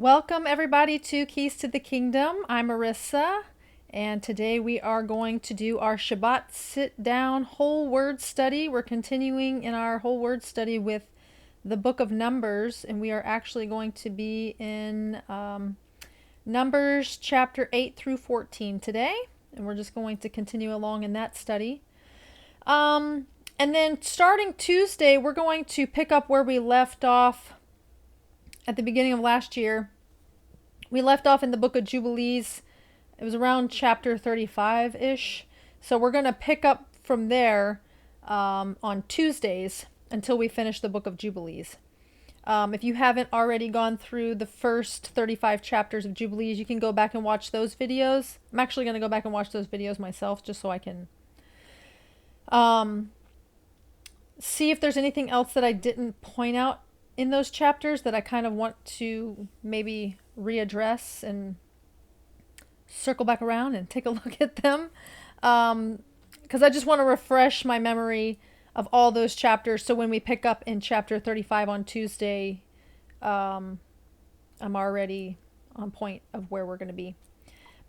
Welcome everybody to Keys to the Kingdom. I'm Marissa, and today we are going to do our Shabbat sit down whole word study. We're continuing in our whole word study with the book of Numbers, and we are actually going to be in Numbers chapter 8 through 14 today, and we're just going to continue along in that study. And then starting Tuesday, we're going to pick up where we left off at the beginning of last year. We left off in the book of Jubilees. It was around chapter 35-ish. So we're going to pick up from there on Tuesdays until we finish the book of Jubilees. If you haven't already gone through the first 35 chapters of Jubilees, you can go back and watch those videos. I'm actually going to go back and watch those videos myself just so I can see if there's anything else that I didn't point out in those chapters that I kind of want to maybe readdress and circle back around and take a look at them. Because I just want to refresh my memory of all those chapters. So when we pick up in chapter 35 on Tuesday, I'm already on point of where we're going to be.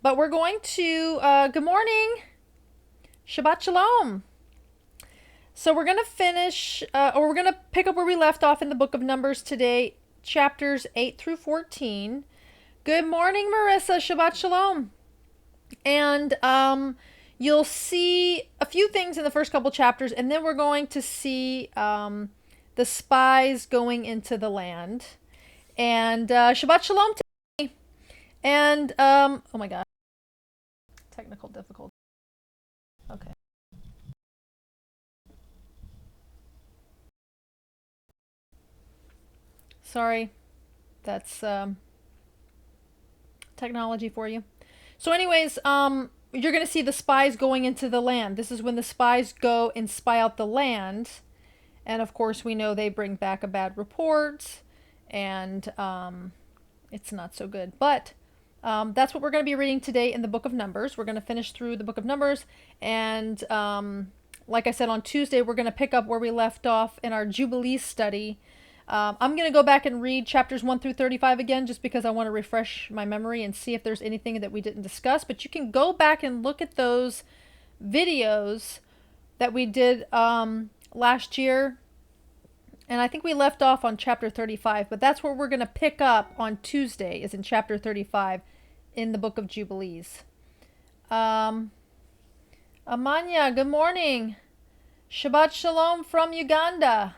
But we're going to, good morning, Shabbat Shalom. So we're going to finish, or we're going to pick up where we left off in the book of Numbers today, chapters 8 through 14. Good morning, Marissa. Shabbat Shalom. And you'll see a few things in the first couple chapters, and then we're going to see the spies going into the land. And Shabbat Shalom today. And, oh my God. Technical difficulty. Okay. Sorry, that's technology for you. So anyways, you're going to see the spies going into the land. This is when the spies go and spy out the land. And of course, we know they bring back a bad report, and it's not so good. But that's what we're going to be reading today in the book of Numbers. We're going to finish through the book of Numbers. And like I said, on Tuesday, we're going to pick up where we left off in our Jubilee study. I'm going to go back and read chapters 1 through 35 again, just because I want to refresh my memory and see if there's anything that we didn't discuss. But you can go back and look at those videos that we did last year. And I think we left off on chapter 35, but that's where we're going to pick up on Tuesday, is in chapter 35 in the book of Jubilees. Amanya, good morning. Shabbat Shalom from Uganda.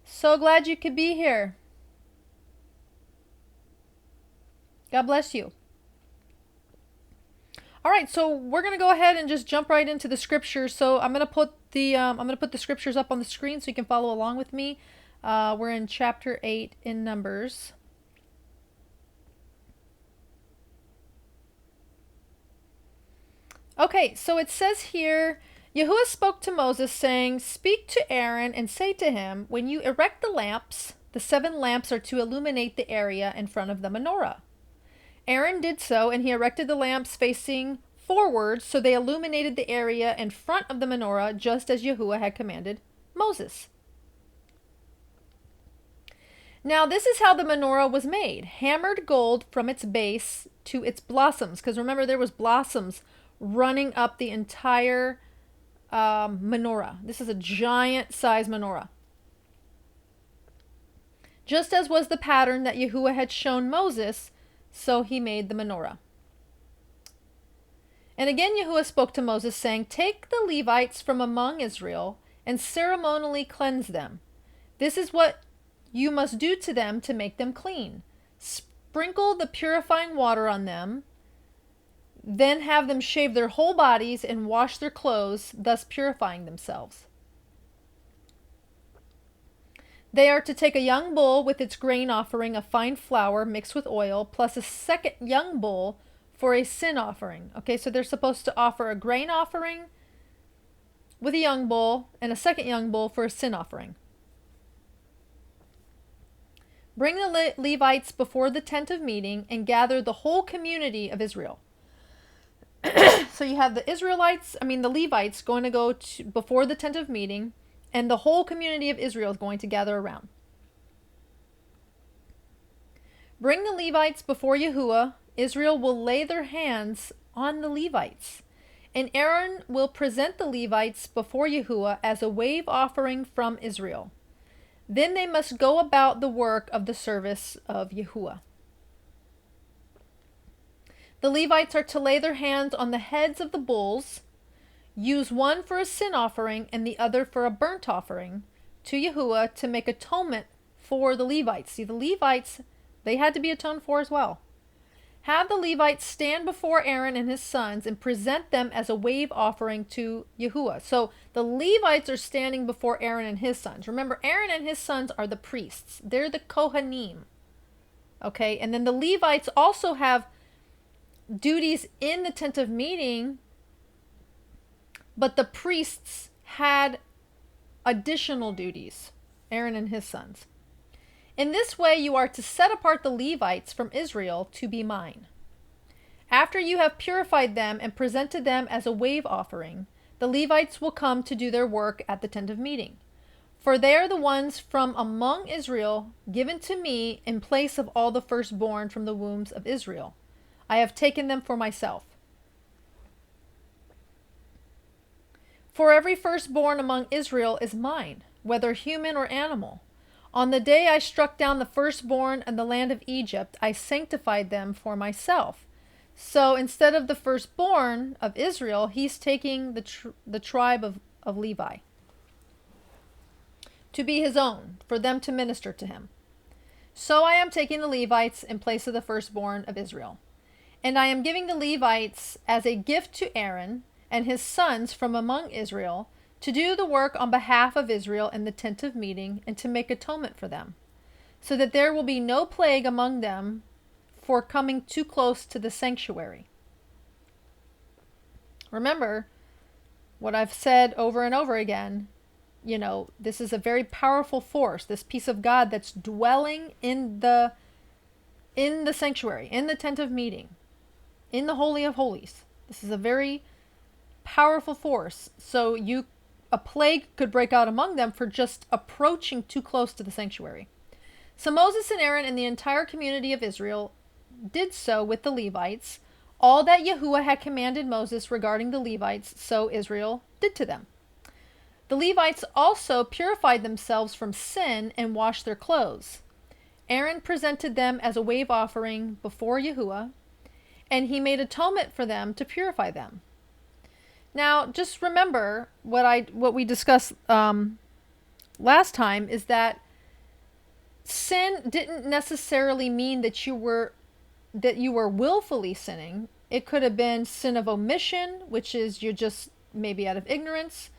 So glad you could be here. God bless you. All right, so we're going to go ahead and just jump right into the scriptures. So I'm going to put the scriptures up on the screen so you can follow along with me. We're in chapter 8 in Numbers. Okay, so it says here, Yahuwah spoke to Moses, saying, "Speak to Aaron and say to him, when you erect the lamps, the 7 lamps are to illuminate the area in front of the menorah." Aaron did so, and he erected the lamps facing forward, so they illuminated the area in front of the menorah, just as Yahuwah had commanded Moses. Now, this is how the menorah was made. Hammered gold from its base to its blossoms, because remember, there was blossoms running up the entire menorah. This is a giant size menorah. Just as was the pattern that Yahuwah had shown Moses, so he made the menorah. And again Yahuwah spoke to Moses, saying, "Take the Levites from among Israel and ceremonially cleanse them. This is what you must do to them to make them clean. Sprinkle the purifying water on them, then have them shave their whole bodies and wash their clothes, thus purifying themselves. They are to take a young bull with its grain offering of fine flour mixed with oil, plus a second young bull for a sin offering." Okay, so they're supposed to offer a grain offering with a young bull and a second young bull for a sin offering. "Bring the Levites before the tent of meeting and gather the whole community of Israel." So you have the Levites going to go before the tent of meeting, and the whole community of Israel is going to gather around. Bring the Levites before Yahuwah. Israel will lay their hands on the Levites. And Aaron will present the Levites before Yahuwah as a wave offering from Israel. Then they must go about the work of the service of Yahuwah. The Levites are to lay their hands on the heads of the bulls, use one for a sin offering and the other for a burnt offering to Yahuwah to make atonement for the Levites. See, the Levites, they had to be atoned for as well. Have the Levites stand before Aaron and his sons and present them as a wave offering to Yahuwah. So the Levites are standing before Aaron and his sons. Remember, Aaron and his sons are the priests. They're the Kohanim. Okay, and then the Levites also have duties in the tent of meeting, but the priests had additional duties, Aaron and his sons. In this way, you are to set apart the Levites from Israel to be mine. After you have purified them and presented them as a wave offering, the Levites will come to do their work at the tent of meeting. For they are the ones from among Israel given to me in place of all the firstborn from the wombs of Israel. I have taken them for myself. For every firstborn among Israel is mine, whether human or animal. On the day I struck down the firstborn in the land of Egypt, I sanctified them for myself. So instead of the firstborn of Israel, he's taking the tribe of Levi to be his own, for them to minister to him. So I am taking the Levites in place of the firstborn of Israel. And I am giving the Levites as a gift to Aaron and his sons from among Israel, to do the work on behalf of Israel in the tent of meeting and to make atonement for them, so that there will be no plague among them for coming too close to the sanctuary. Remember what I've said over and over again, this is a very powerful force, this piece of God that's dwelling in the sanctuary, in the tent of meeting, in the Holy of Holies. This is a very powerful force. So a plague could break out among them for just approaching too close to the sanctuary. So Moses and Aaron and the entire community of Israel did so with the Levites. All that Yahuwah had commanded Moses regarding the Levites, so Israel did to them. The Levites also purified themselves from sin and washed their clothes. Aaron presented them as a wave offering before Yahuwah, and he made atonement for them to purify them. Now, just remember what we discussed last time is that sin didn't necessarily mean that you were willfully sinning. It could have been sin of omission, which is you're just maybe out of ignorance,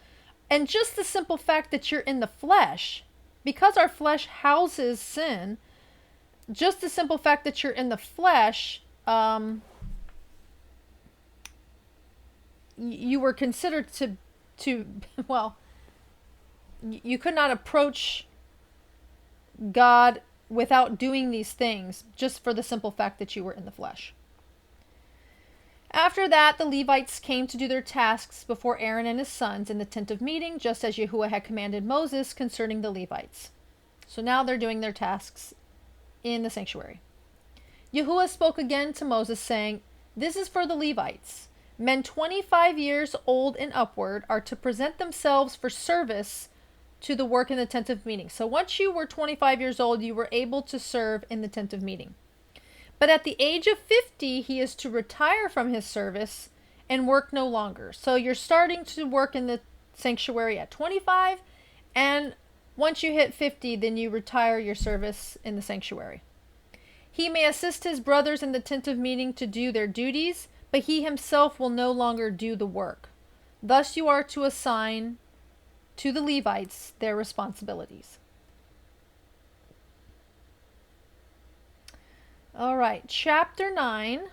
and just the simple fact that you're in the flesh, because our flesh houses sin. Just the simple fact that you're in the flesh. You were considered to well, you could not approach God without doing these things, just for the simple fact that you were in the flesh. After that, the Levites came to do their tasks before Aaron and his sons in the tent of meeting, just as Yahuwah had commanded Moses concerning the Levites. So now they're doing their tasks in the sanctuary. Yahuwah spoke again to Moses, saying, "This is for the Levites. Men 25 years old and upward are to present themselves for service to the work in the tent of meeting." So once you were 25 years old, you were able to serve in the tent of meeting. But at the age of 50, he is to retire from his service and work no longer. So you're starting to work in the sanctuary at 25, and once you hit 50, then you retire your service in the sanctuary. He may assist his brothers in the tent of meeting to do their duties, but he himself will no longer do the work. Thus you are to assign to the Levites their responsibilities. All right, chapter 9,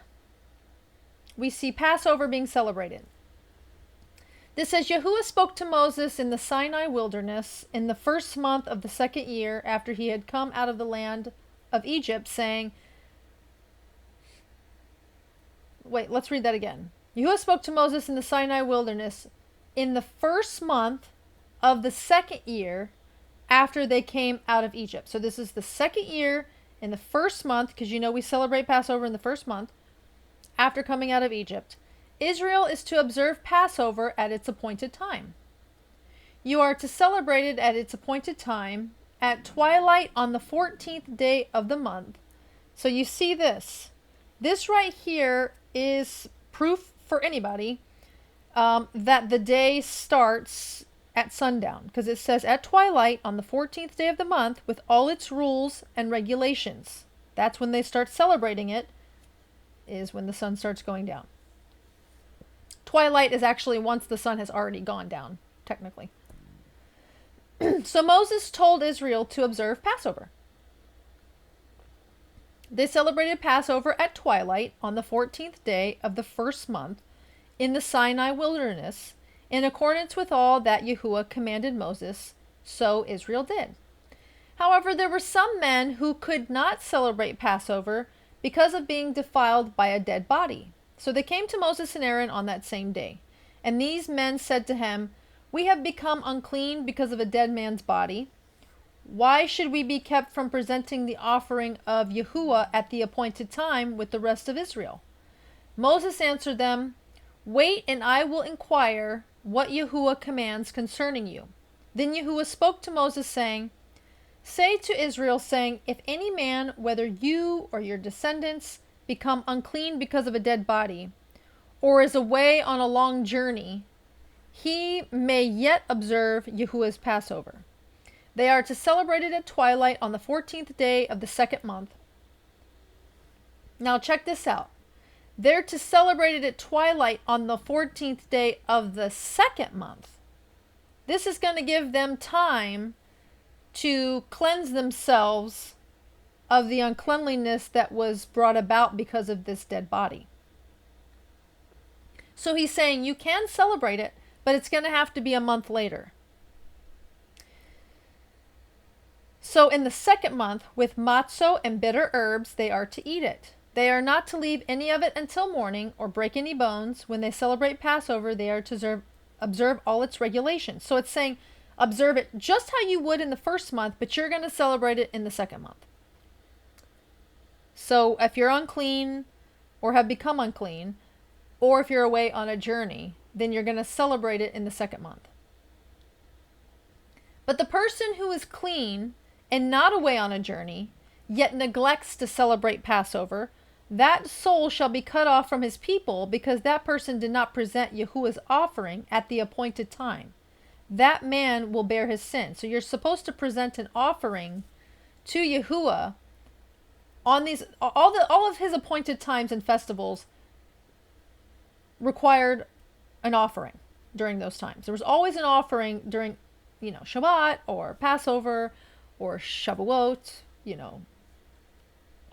we see Passover being celebrated. This says, Yahuwah spoke to Moses in the Sinai wilderness in the first month of the second year after he had come out of the land of Egypt, saying, let's read that again. Yahuwah spoke to Moses in the Sinai wilderness in the first month of the second year after they came out of Egypt. So this is the second year in the first month, because you know we celebrate Passover in the first month after coming out of Egypt, Israel is to observe Passover at its appointed time. You are to celebrate it at its appointed time at twilight on the 14th day of the month. So you see this. This right here is proof for anybody that the day starts at sundown, because it says at twilight on the 14th day of the month with all its rules and regulations. That's when they start celebrating it, is when the sun starts going down. Twilight is actually once the sun has already gone down, technically. So Moses told Israel to observe Passover. They celebrated Passover at twilight on the 14th day of the first month in the Sinai wilderness, in accordance with all that Yahuwah commanded Moses, so Israel did. However, there were some men who could not celebrate Passover because of being defiled by a dead body. So they came to Moses and Aaron on that same day. And these men said to him, "We have become unclean because of a dead man's body. Why should we be kept from presenting the offering of Yahuwah at the appointed time with the rest of Israel?" Moses answered them, "Wait, and I will inquire what Yahuwah commands concerning you." Then Yahuwah spoke to Moses, saying, "Say to Israel, saying, if any man, whether you or your descendants, become unclean because of a dead body, or is away on a long journey, he may yet observe Yahuwah's Passover. They are to celebrate it at twilight on the 14th day of the second month." Now check this out. They're to celebrate it at twilight on the 14th day of the second month. This is going to give them time to cleanse themselves of the uncleanliness that was brought about because of this dead body. So he's saying you can celebrate it, but it's going to have to be a month later. So in the second month, with matzo and bitter herbs, they are to eat it. They are not to leave any of it until morning or break any bones. When they celebrate Passover, they are to observe all its regulations. So it's saying observe it just how you would in the first month, but you're going to celebrate it in the second month. So if you're unclean or have become unclean, or if you're away on a journey, then you're going to celebrate it in the second month. But the person who is clean and not away on a journey, yet neglects to celebrate Passover, that soul shall be cut off from his people, because that person did not present Yahuwah's offering at the appointed time. That man will bear his sin. So you're supposed to present an offering to Yahuwah on these all of his appointed times and festivals required an offering during those times. There was always an offering during, Shabbat or Passover or Shavuot,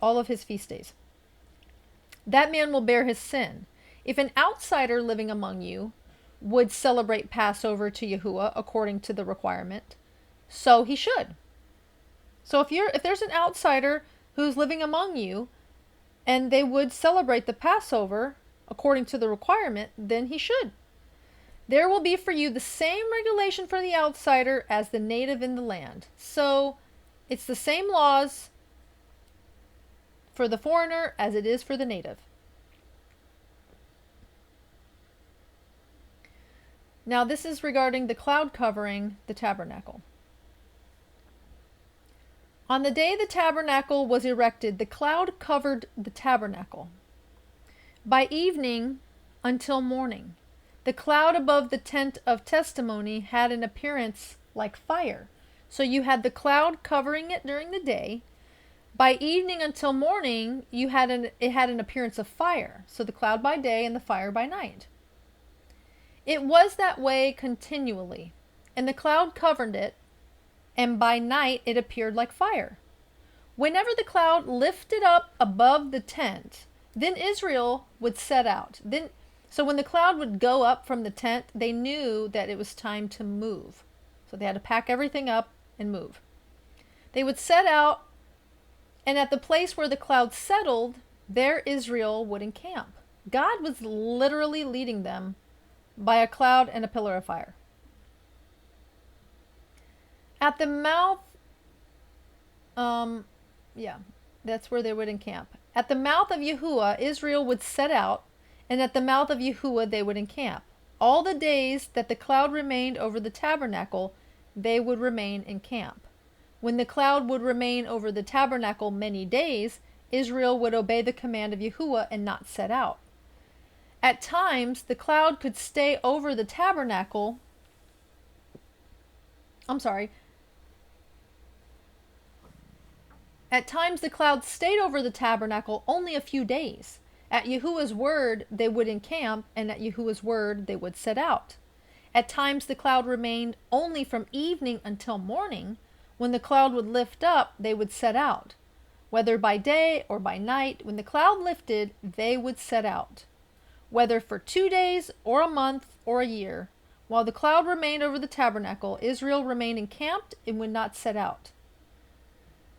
all of his feast days. That man will bear his sin. If an outsider living among you would celebrate Passover to Yahuwah according to the requirement, so he should. So if there's an outsider who's living among you and they would celebrate the Passover according to the requirement, then he should. There will be for you the same regulation for the outsider as the native in the land. So it's the same laws for the foreigner as it is for the native. Now this is regarding the cloud covering the tabernacle. On the day the tabernacle was erected, the cloud covered the tabernacle. By evening until morning, the cloud above the tent of testimony had an appearance like fire. So you had the cloud covering it during the day. By evening until morning, it had an appearance of fire. So the cloud by day and the fire by night. It was that way continually, and the cloud covered it, and by night it appeared like fire. Whenever the cloud lifted up above the tent, then Israel would set out. So when the cloud would go up from the tent, they knew that it was time to move. So they had to pack everything up and move. They would set out, and at the place where the cloud settled, there Israel would encamp. God was literally leading them by a cloud and a pillar of fire. At the mouth, That's where they would encamp. At the mouth of Yahuwah, Israel would set out, and at the mouth of Yahuwah they would encamp. All the days that the cloud remained over the tabernacle, they would remain in camp. When the cloud would remain over the tabernacle many days, Israel would obey the command of Yahuwah and not set out. At times, the cloud could stay over the tabernacle. At times, the cloud stayed over the tabernacle only a few days. At Yahuwah's word, they would encamp, and at Yahuwah's word, they would set out. At times, the cloud remained only from evening until morning. When the cloud would lift up, they would set out. Whether by day or by night, when the cloud lifted, they would set out. Whether for 2 days or a month or a year, while the cloud remained over the tabernacle, Israel remained encamped and would not set out.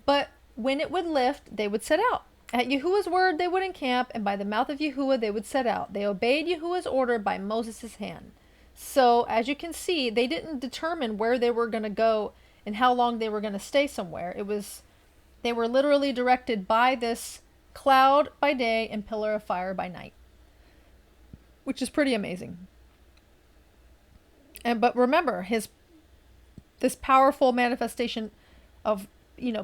But when it would lift, they would set out. At Yahuwah's word they would encamp, and by the mouth of Yahuwah they would set out. They obeyed Yahuwah's order by Moses' hand. So, as you can see, they didn't determine where they were going to go and how long they were going to stay somewhere. They were literally directed by this cloud by day and pillar of fire by night, which is pretty amazing. But remember, this powerful manifestation of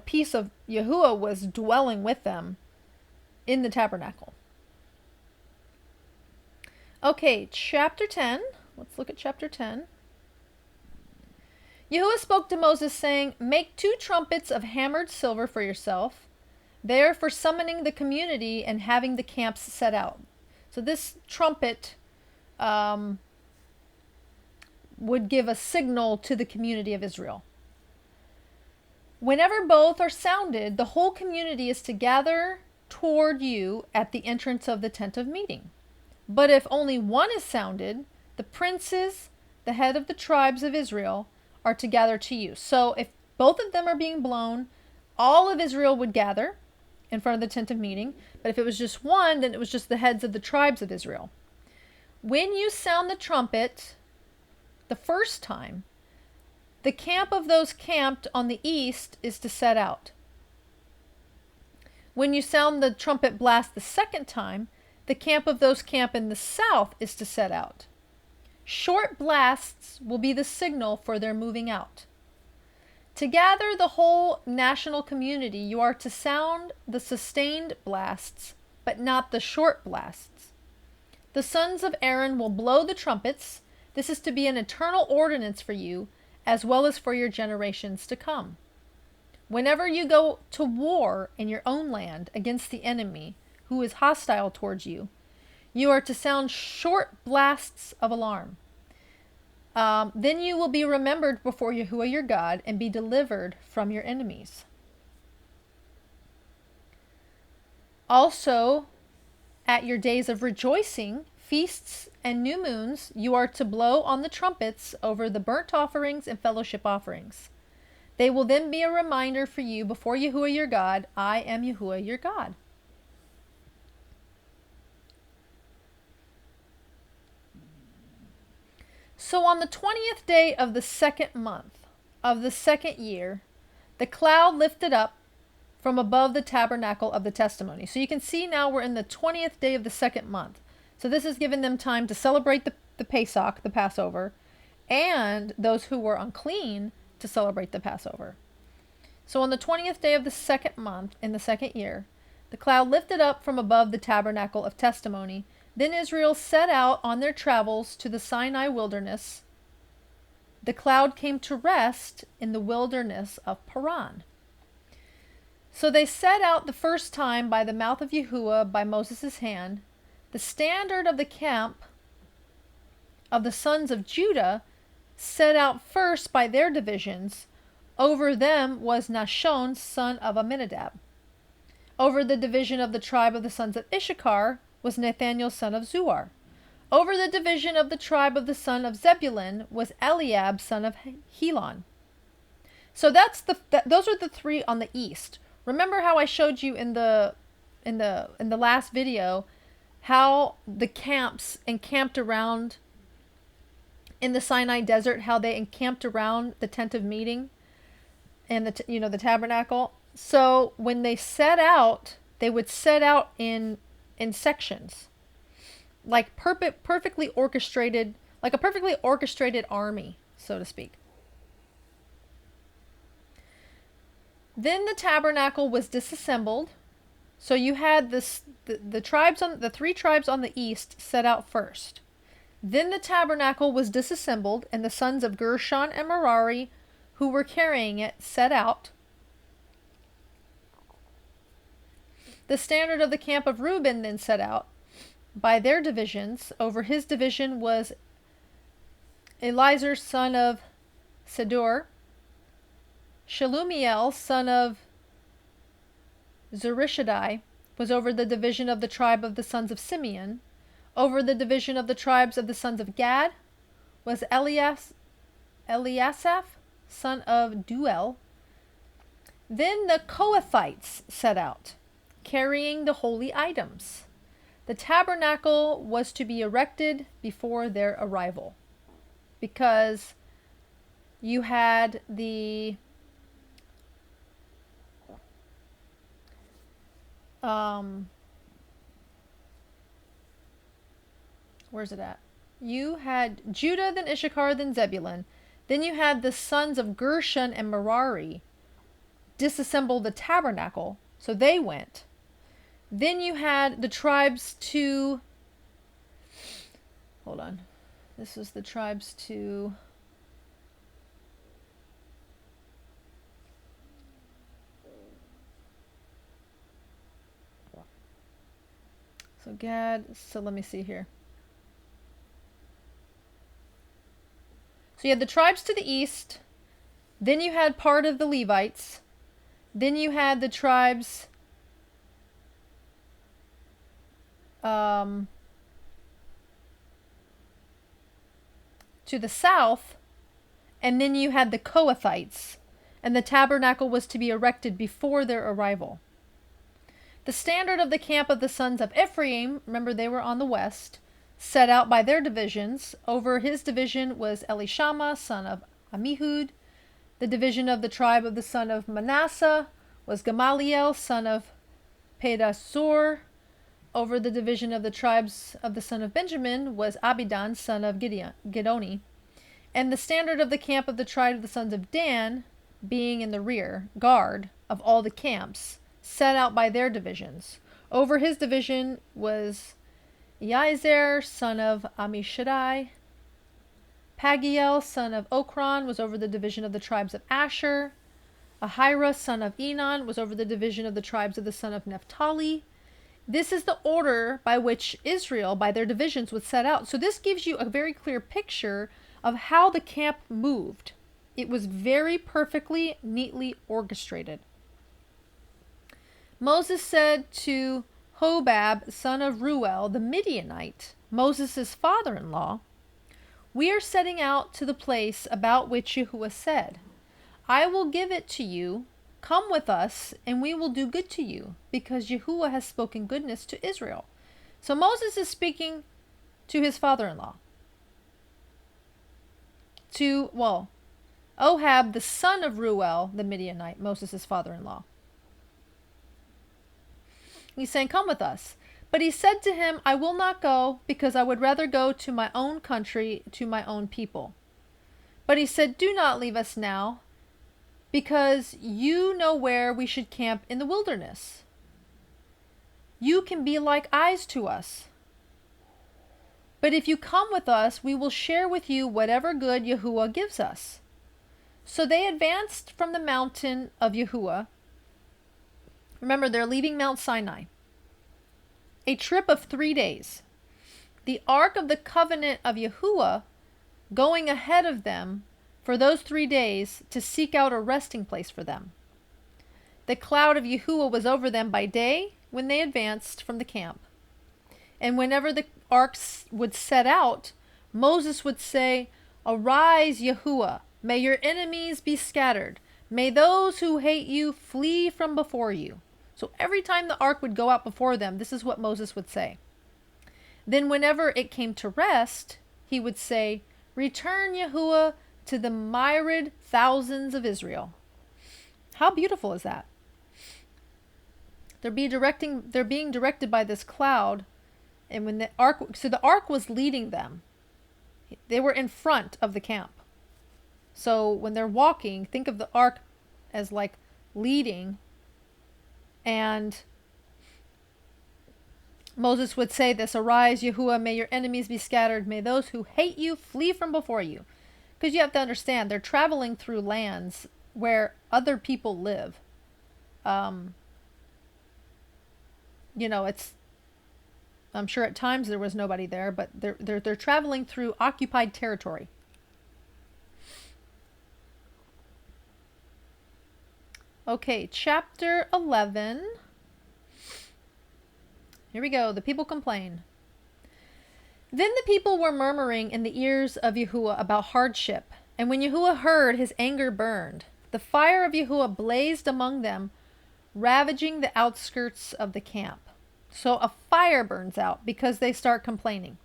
peace of Yahuwah was dwelling with them in the tabernacle. Okay, chapter 10. Let's look at chapter 10. Yahuwah spoke to Moses, saying, "Make 2 trumpets of hammered silver for yourself. They are for summoning the community and having the camps set out." So this trumpet would give a signal to the community of Israel. Whenever both are sounded, the whole community is to gather toward you at the entrance of the tent of meeting. But if only one is sounded, the princes, the head of the tribes of Israel, are to gather to you. So if both of them are being blown, all of Israel would gather in front of the tent of meeting. But if it was just one, then it was just the heads of the tribes of Israel. When you sound the trumpet the first time, the camp of those camped on the east is to set out. When you sound the trumpet blast the second time, the camp of those camped in the south is to set out. Short blasts will be the signal for their moving out. To gather the whole national community, you are to sound the sustained blasts, but not the short blasts. The sons of Aaron will blow the trumpets. This is to be an eternal ordinance for you, as well as for your generations to come. Whenever you go to war in your own land against the enemy who is hostile towards you, you are to sound short blasts of alarm. Then you will be remembered before Yahuwah your God and be delivered from your enemies. Also, at your days of rejoicing, feasts, and new moons, you are to blow on the trumpets over the burnt offerings and fellowship offerings. They will then be a reminder for you before Yahuwah your God, I am Yahuwah your God. So on the 20th day of the 2nd month of the 2nd year, the cloud lifted up from above the tabernacle of the testimony. So you can see now we're in the 20th day of the 2nd month. So this has given them time to celebrate the Pesach, the Passover, and those who were unclean to celebrate the Passover. So on the 20th day of the 2nd month in the 2nd year, the cloud lifted up from above the tabernacle of testimony. Then Israel set out on their travels to the Sinai wilderness. The cloud came to rest in the wilderness of Paran. So they set out the first time by the mouth of Yahuwah by Moses' hand. The standard of the camp of the sons of Judah set out first by their divisions. Over them was Nahshon, son of Amminadab. Over the division of the tribe of the sons of Issachar was Nathaniel, son of Zuar. Over the division of the tribe of the son of Zebulun was Eliab, son of Helon. So those are the 3 on the east. Remember how I showed you in the last video how the camps encamped around in the Sinai desert, how they encamped around the tent of meeting and the tabernacle. So when they set out, they would set out in sections, like perfectly orchestrated, like a perfectly orchestrated army, so to speak. Then the tabernacle was disassembled. So you had the tribes on the three tribes on the east set out first. Then the tabernacle was disassembled, and the sons of Gershon and Merari, who were carrying it, set out. The standard of the camp of Reuben then set out by their divisions. Over his division was Elizur, son of Sedor. Shelumiel, son of Zurishaddai, was over the division of the tribe of the sons of Simeon. Over the division of the tribes of the sons of Gad was Eliasaph, son of Duel. Then the Kohathites set out, carrying the holy items. The tabernacle was to be erected before their arrival, because you had the where's it at? You had Judah, then Issachar, then Zebulun. Then you had the sons of Gershon and Merari disassemble the tabernacle, so they went. Then you had the tribes to... Hold on. This was the tribes to... So Gad, so let me see here. So you had the tribes to the east, then you had part of the Levites, then you had the tribes to the south, and then you had the Kohathites, and the tabernacle was to be erected before their arrival. The standard of the camp of the sons of Ephraim, remember they were on the west, set out by their divisions. Over his division was Elishama, son of Ammihud. The division of the tribe of the son of Manasseh was Gamaliel, son of Pedasur. Over the division of the tribes of the son of Benjamin was Abidan, son of Gidoni. And the standard of the camp of the tribe of the sons of Dan, being in the rear guard of all the camps, set out by their divisions. Over his division was Iazer, son of Ammishaddai. Pagiel, son of Okron, was over the division of the tribes of Asher. Ahira, son of Enon, was over the division of the tribes of the son of Naphtali. This is the order by which Israel, by their divisions, would set out. So this gives you a very clear picture of how the camp moved. It was very perfectly, neatly orchestrated. Moses said to Hobab, son of Ruel, the Midianite, Moses' father-in-law, "We are setting out to the place about which Yahuwah said, 'I will give it to you. Come with us, and we will do good to you, because Yahuwah has spoken goodness to Israel.'" So Moses is speaking to his father-in-law. Ohab, the son of Ruel, the Midianite, Moses' father-in-law. He's saying, "Come with us." But he said to him, "I will not go, because I would rather go to my own country, to my own people." But he said, "Do not leave us now, because you know where we should camp in the wilderness. You can be like eyes to us. But if you come with us, we will share with you whatever good Yahuwah gives us." So they advanced from the mountain of Yahuwah. Remember, they're leaving Mount Sinai. A trip of 3 days. The Ark of the Covenant of Yahuwah going ahead of them for those 3 days to seek out a resting place for them. The cloud of Yahuwah was over them by day when they advanced from the camp. And whenever the ark would set out, Moses would say, "Arise, Yahuwah, may your enemies be scattered. May those who hate you flee from before you." So every time the ark would go out before them, this is what Moses would say. Then whenever it came to rest, he would say, "Return, Yahuwah, to the myriad thousands of Israel." How beautiful is that? They're being directed by this cloud, and when the ark was leading them. They were in front of the camp. So when they're walking, think of the ark as like leading, and Moses would say this, "Arise, Yahuwah, may your enemies be scattered, may those who hate you flee from before you." Because you have to understand, they're traveling through lands where other people live. It's, I'm sure at times there was nobody there, but they're traveling through occupied territory. Okay, chapter 11. Here we go. The people complain. Then the people were murmuring in the ears of Yahuwah about hardship. And when Yahuwah heard, his anger burned. The fire of Yahuwah blazed among them, ravaging the outskirts of the camp. So a fire burns out because they start complaining.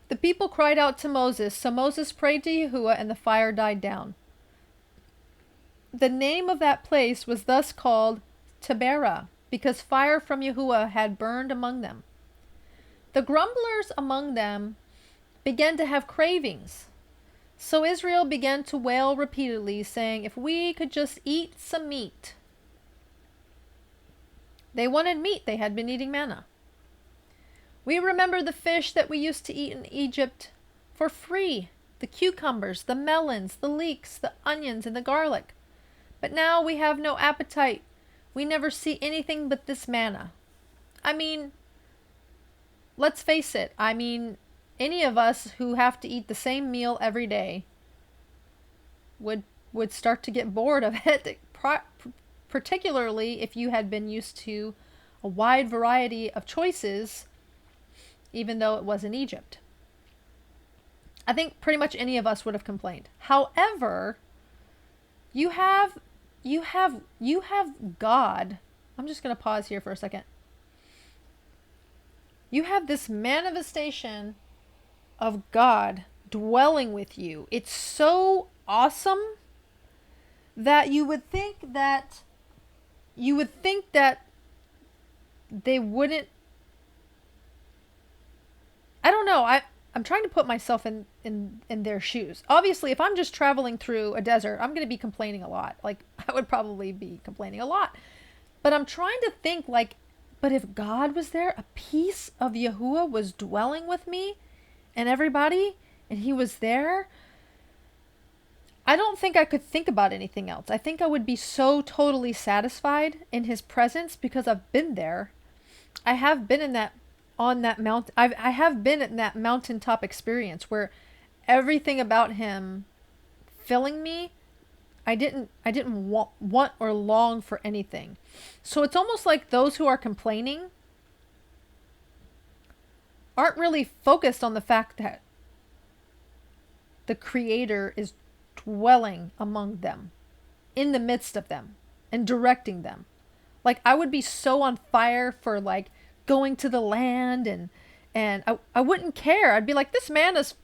The people cried out to Moses. So Moses prayed to Yahuwah, and the fire died down. The name of that place was thus called Taberah, because fire from Yahuwah had burned among them. The grumblers among them began to have cravings. So Israel began to wail repeatedly, saying, "If we could just eat some meat." They wanted meat. They had been eating manna. "We remember the fish that we used to eat in Egypt for free, the cucumbers, the melons, the leeks, the onions, and the garlic. But now we have no appetite. We never see anything but this manna." I mean, let's face it. I mean, any of us who have to eat the same meal every day would start to get bored of it, particularly if you had been used to a wide variety of choices, even though it was in Egypt. I think pretty much any of us would have complained. However, you have God. I'm just going to pause here for a second. You have this manifestation of God dwelling with you. It's so awesome that you would think that they wouldn't. I don't know. I'm trying to put myself in their shoes. Obviously, if I'm just traveling through a desert, I'm going to be complaining a lot. Like, I would probably be complaining a lot. But I'm trying to think, like, but if God was there, a piece of Yahuwah was dwelling with me and everybody, and he was there, I don't think I could think about anything else. I think I would be so totally satisfied in his presence because I've been there. I have been on that mountain. I have been in that mountaintop experience where everything about him filling me, I didn't want or long for anything. So it's almost like those who are complaining aren't really focused on the fact that the Creator is dwelling among them, in the midst of them, and directing them. Like, I would be so on fire for, like, going to the land, and I wouldn't care. I'd be like, this man is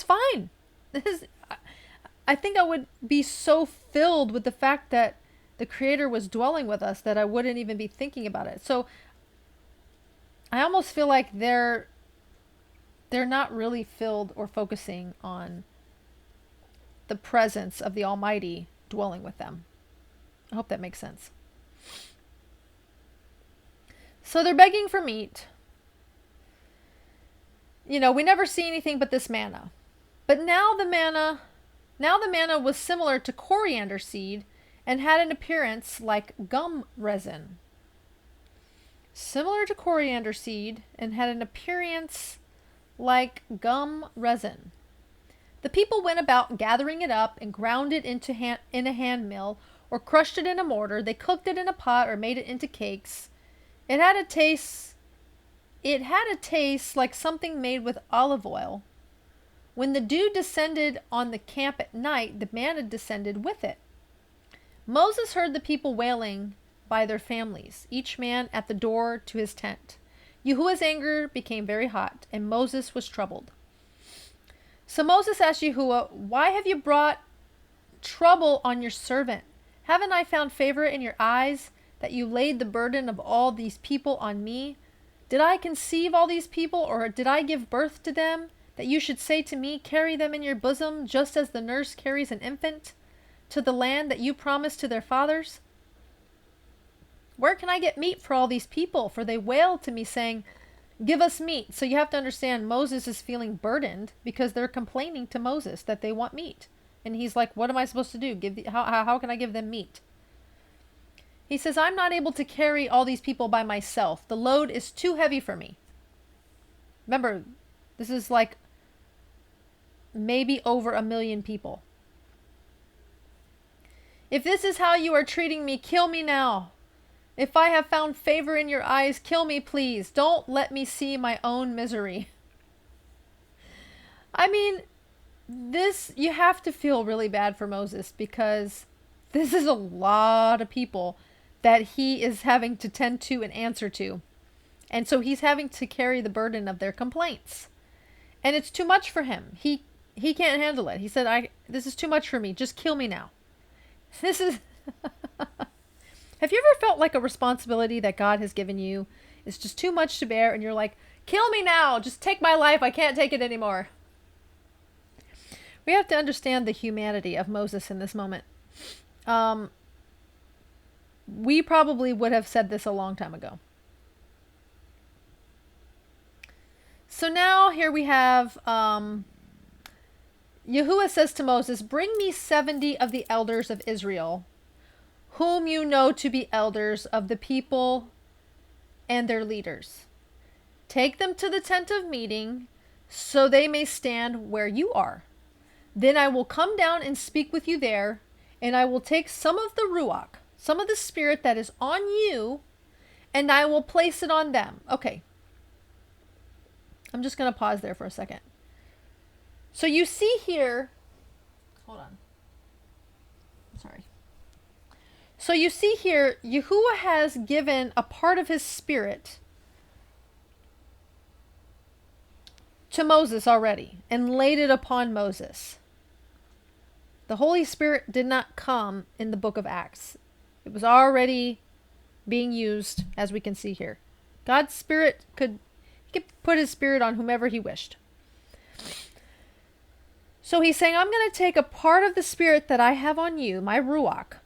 fine. I think I would be so filled with the fact that the Creator was dwelling with us that I wouldn't even be thinking about it. So I almost feel like they're not really filled or focusing on the presence of the Almighty dwelling with them. I hope that makes sense. So they're begging for meat. We never see anything but this manna. But now the manna was similar to coriander seed and had an appearance like gum resin. Similar to coriander seed and had an appearance like gum resin. The people went about gathering it up and ground it in a hand mill, or crushed it in a mortar. They cooked it in a pot or made it into cakes. It had a taste like something made with olive oil. When the dew descended on the camp at night, the manna descended with it. Moses heard the people wailing by their families, each man at the door to his tent. Yahuwah's anger became very hot, and Moses was troubled. So Moses asked Yahuwah, "Why have you brought trouble on your servant? Haven't I found favor in your eyes that you laid the burden of all these people on me? Did I conceive all these people, or did I give birth to them, that you should say to me, carry them in your bosom, just as the nurse carries an infant, to the land that you promised to their fathers? Where can I get meat for all these people? For they wailed to me, saying, give us meat. So you have to understand, Moses is feeling burdened because they're complaining to Moses that they want meat. And he's like, what am I supposed to do? How can I give them meat? He says, I'm not able to carry all these people by myself. The load is too heavy for me. Remember, this is like maybe over 1 million people. If this is how you are treating me, kill me now. If I have found favor in your eyes, kill me, please. Don't let me see my own misery. I mean, you have to feel really bad for Moses, because this is a lot of people that he is having to tend to and answer to. And so he's having to carry the burden of their complaints. And it's too much for him. He can't handle it. He said, this is too much for me. Just kill me now. This is... Have you ever felt like a responsibility that God has given you is just too much to bear, and you're like, kill me now, just take my life, I can't take it anymore? We have to understand the humanity of Moses in this moment. We probably would have said this a long time ago. So now here we have, Yahuwah says to Moses, bring me 70 of the elders of Israel, whom you know to be elders of the people and their leaders. Take them to the tent of meeting, so they may stand where you are. Then I will come down and speak with you there, and I will take some of the Ruach, some of the Spirit that is on you, and I will place it on them. Okay. I'm just going to pause there for a second. So you see here, hold on. Sorry. So you see here, Yahuwah has given a part of his Spirit to Moses already and laid it upon Moses. The Holy Spirit did not come in the book of Acts. It was already being used, as we can see here. God's Spirit could put his Spirit on whomever he wished. So he's saying, I'm going to take a part of the Spirit that I have on you, my Ruach,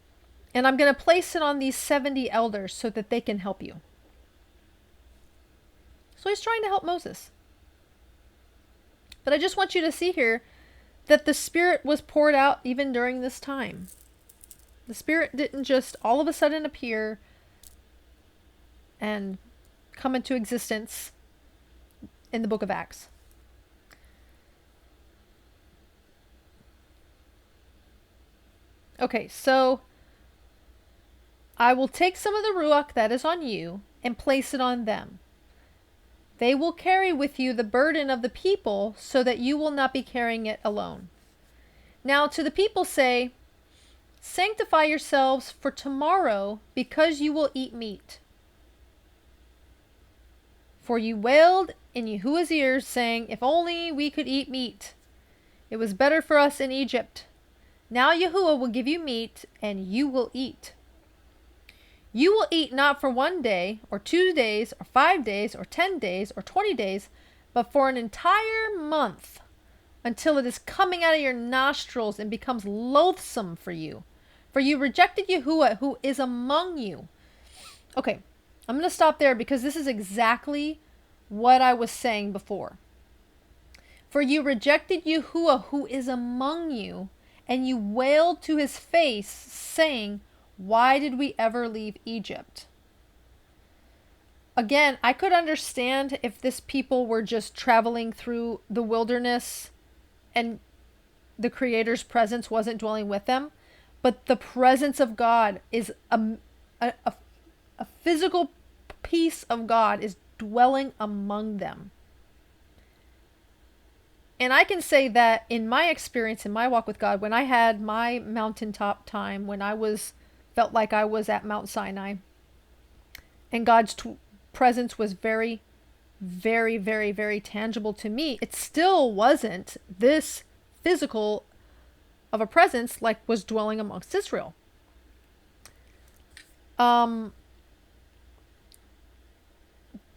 and I'm going to place it on these 70 elders so that they can help you. So he's trying to help Moses. But I just want you to see here that the Spirit was poured out even during this time. The Spirit didn't just all of a sudden appear and come into existence in the book of Acts. Okay, so I will take some of the Ruach that is on you and place it on them. They will carry with you the burden of the people so that you will not be carrying it alone. Now to the people say, sanctify yourselves for tomorrow, because you will eat meat. For you wailed in Yahuwah's ears, saying, if only we could eat meat. It was better for us in Egypt. Now Yahuwah will give you meat, and you will eat. You will eat not for 1 day, or 2 days, or 5 days, or 10 days, or 20 days, but for an entire month, until it is coming out of your nostrils and becomes loathsome for you. For you rejected Yahuwah, who is among you. Okay, I'm going to stop there, because this is exactly what I was saying before. For you rejected Yahuwah, who is among you, and you wailed to his face, saying, why did we ever leave Egypt? Again, I could understand if this people were just traveling through the wilderness and the Creator's presence wasn't dwelling with them. But the presence of God is a physical piece of God is dwelling among them. And I can say that in my experience, in my walk with God, when I had my mountaintop time, when I felt like I was at Mount Sinai, and God's presence was very, very, very, very tangible to me, it still wasn't this physical of a presence like was dwelling amongst Israel.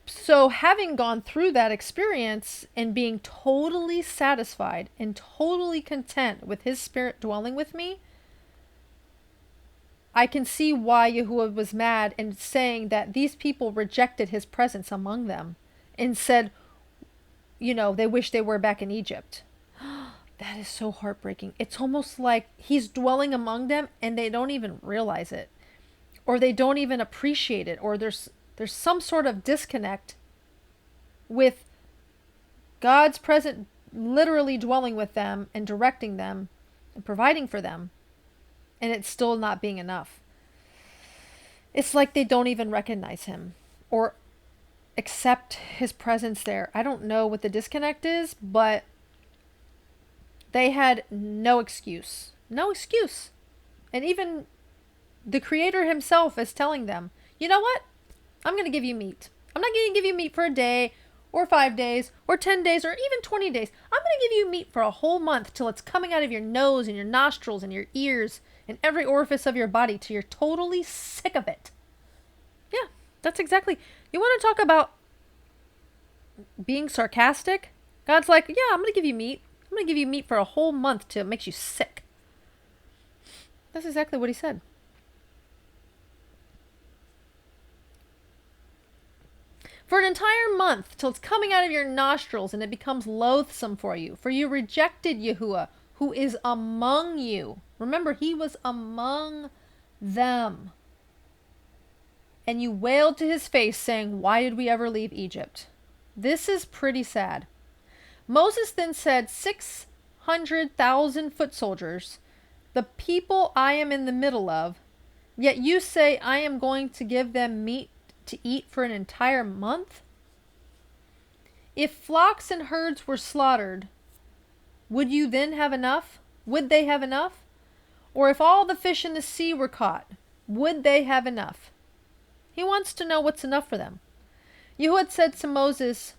So having gone through that experience and being totally satisfied and totally content with his spirit dwelling with me, I can see why Yahuwah was mad and saying that these people rejected his presence among them and said, they wish they were back in Egypt. That is so heartbreaking. It's almost like he's dwelling among them and they don't even realize it, or they don't even appreciate it, or there's some sort of disconnect with God's present literally dwelling with them and directing them and providing for them, and it's still not being enough. It's like they don't even recognize him or accept his presence there. I don't know what the disconnect is, but they had no excuse. No excuse. And even the Creator himself is telling them, you know what? I'm going to give you meat. I'm not going to give you meat for a day or 5 days or 10 days or even 20 days. I'm going to give you meat for a whole month till it's coming out of your nose and your nostrils and your ears and every orifice of your body till you're totally sick of it. Yeah, that's exactly. You want to talk about being sarcastic? God's like, yeah, I'm going to give you meat. I'm going to give you meat for a whole month till it makes you sick. That's exactly what he said. For an entire month, till it's coming out of your nostrils and it becomes loathsome for you. For you rejected Yahuwah, who is among you. Remember, he was among them. And you wailed to his face, saying, why did we ever leave Egypt? This is pretty sad. Moses then said, 600,000 foot soldiers, the people I am in the middle of, yet you say I am going to give them meat to eat for an entire month? If flocks and herds were slaughtered, would you then have enough? Would they have enough? Or if all the fish in the sea were caught, would they have enough? He wants to know what's enough for them. Yahuwah said to Moses,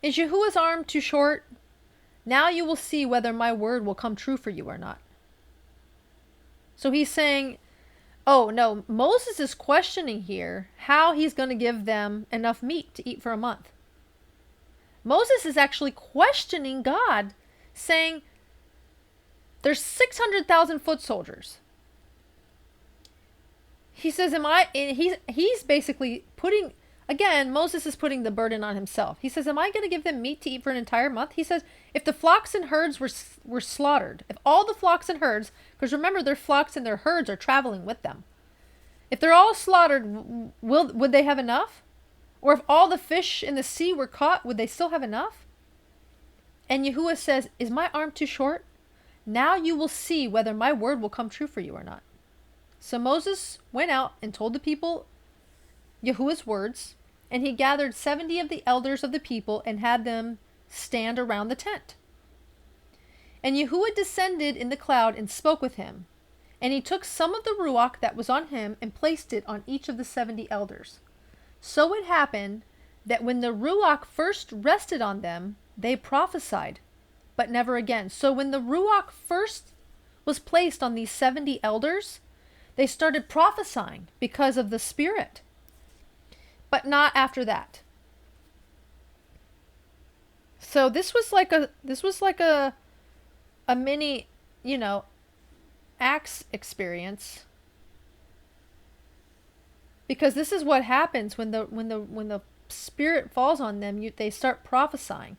is Yahuwah's arm too short? Now you will see whether my word will come true for you or not. So he's saying, oh no, Moses is questioning here how he's going to give them enough meat to eat for a month. Moses is actually questioning God, saying there's 600,000 foot soldiers. He says, he's basically putting, again, Moses is putting the burden on himself. He says, am I going to give them meat to eat for an entire month? He says, if the flocks and herds were slaughtered, if all the flocks and herds, because remember their flocks and their herds are traveling with them. If they're all slaughtered, would they have enough? Or if all the fish in the sea were caught, would they still have enough? And Yahuwah says, is my arm too short? Now you will see whether my word will come true for you or not. So Moses went out and told the people Yahuwah's words, and he gathered 70 of the elders of the people and had them stand around the tent. And Yahuwah descended in the cloud and spoke with him. And he took some of the ruach that was on him and placed it on each of the 70 elders. So it happened that when the ruach first rested on them, they prophesied, but never again. So when the ruach first was placed on these 70 elders, they started prophesying because of the Spirit, but not after that. So this was like a mini, Acts experience, because this is what happens when the Spirit falls on them. They start prophesying.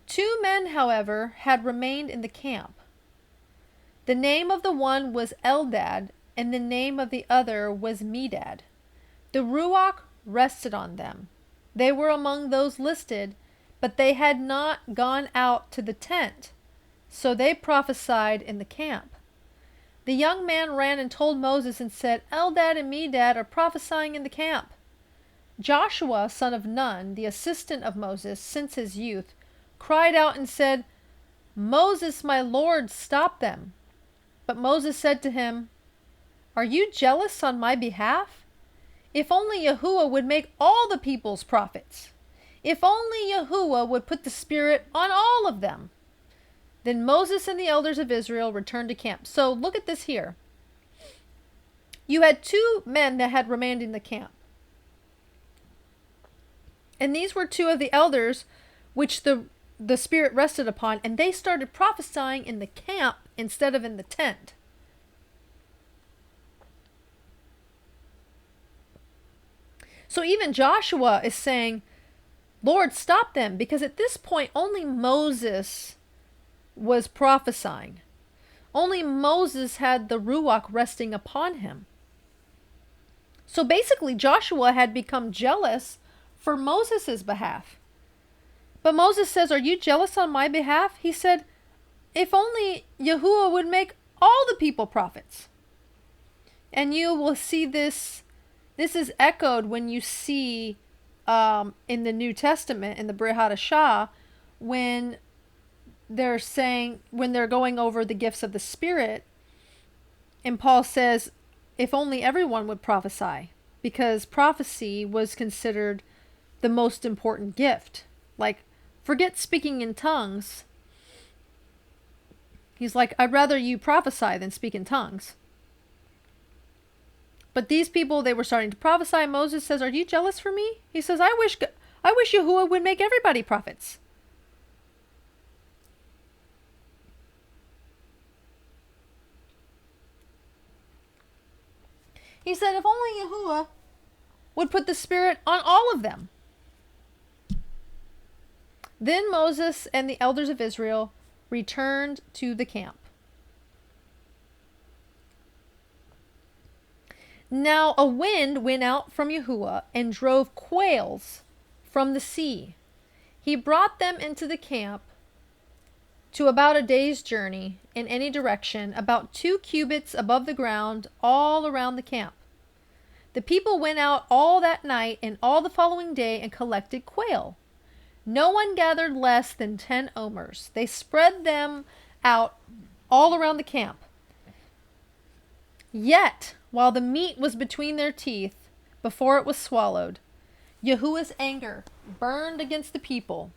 2 men, however, had remained in the camp. The name of the one was Eldad, and the name of the other was Medad. The Ruach rested on them. They were among those listed, but they had not gone out to the tent, so they prophesied in the camp. The young man ran and told Moses and said, Eldad and Medad are prophesying in the camp. Joshua, son of Nun, the assistant of Moses since his youth, cried out and said, Moses, my Lord, stop them. But Moses said to him, are you jealous on my behalf? If only Yahuwah would make all the peoples prophets. If only Yahuwah would put the Spirit on all of them. Then Moses and the elders of Israel returned to camp. So look at this here. you had two men that had remained in the camp. And these were two of the elders which the Spirit rested upon, and they started prophesying in the camp instead of in the tent. So even Joshua is saying, Lord, stop them, because at this point only Moses was prophesying. Only Moses had the Ruach resting upon him. So basically Joshua had become jealous for Moses' behalf. But Moses says, are you jealous on my behalf? He said, if only Yahuwah would make all the people prophets. And you will see this. This is echoed when you see in the New Testament, in the Brit Hadashah, when they're saying, when they're going over the gifts of the Spirit, and Paul says, if only everyone would prophesy, because prophecy was considered the most important gift. Like, forget speaking in tongues. He's like, I'd rather you prophesy than speak in tongues. But these people, they were starting to prophesy. Moses says, are you jealous for me? He says, I wish Yahuwah would make everybody prophets. He said, if only Yahuwah would put the Spirit on all of them. Then Moses and the elders of Israel returned to the camp. Now a wind went out from Yahuwah and drove quails from the sea. He brought them into the camp to about a day's journey in any direction, about 2 cubits above the ground, all around the camp. The people went out all that night and all the following day and collected quail. No one gathered less than 10 omers. They spread them out all around the camp. Yet, while the meat was between their teeth, before it was swallowed, Yahuwah's anger burned against the people.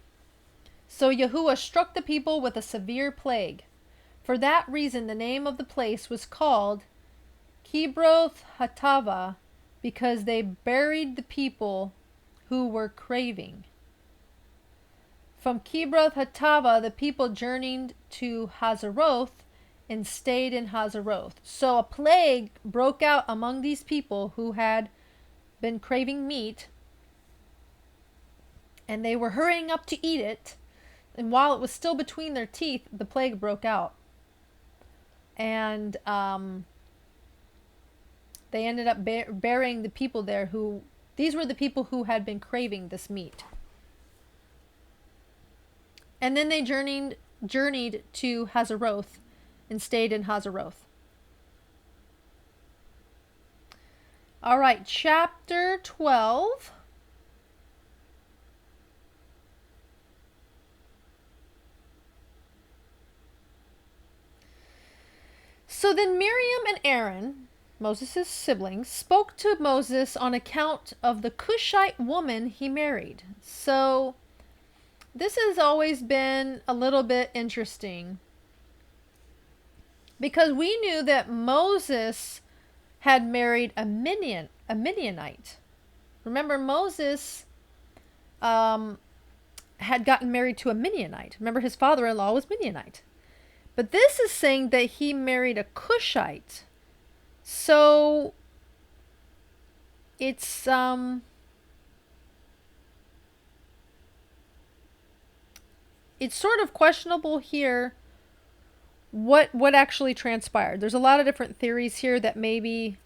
So Yahuwah struck the people with a severe plague. For that reason, the name of the place was called Kibroth Hatava, because they buried the people who were craving. From Kibroth Hatava, the people journeyed to Hazeroth and stayed in Hazeroth. So a plague broke out among these people who had been craving meat, and they were hurrying up to eat it. And while it was still between their teeth, the plague broke out. And they ended up burying the people there who, these were the people who had been craving this meat. And then they journeyed to Hazeroth and stayed in Hazeroth. All right, chapter 12. So then Miriam and Aaron, Moses' siblings, spoke to Moses on account of the Cushite woman he married. So this has always been a little bit interesting, because we knew that Moses had married a Midianite. Remember, Moses had gotten married to a Midianite. Remember, his father-in-law was Midianite. But this is saying that he married a Cushite. So it's sort of questionable here what actually transpired. There's a lot of different theories here that maybe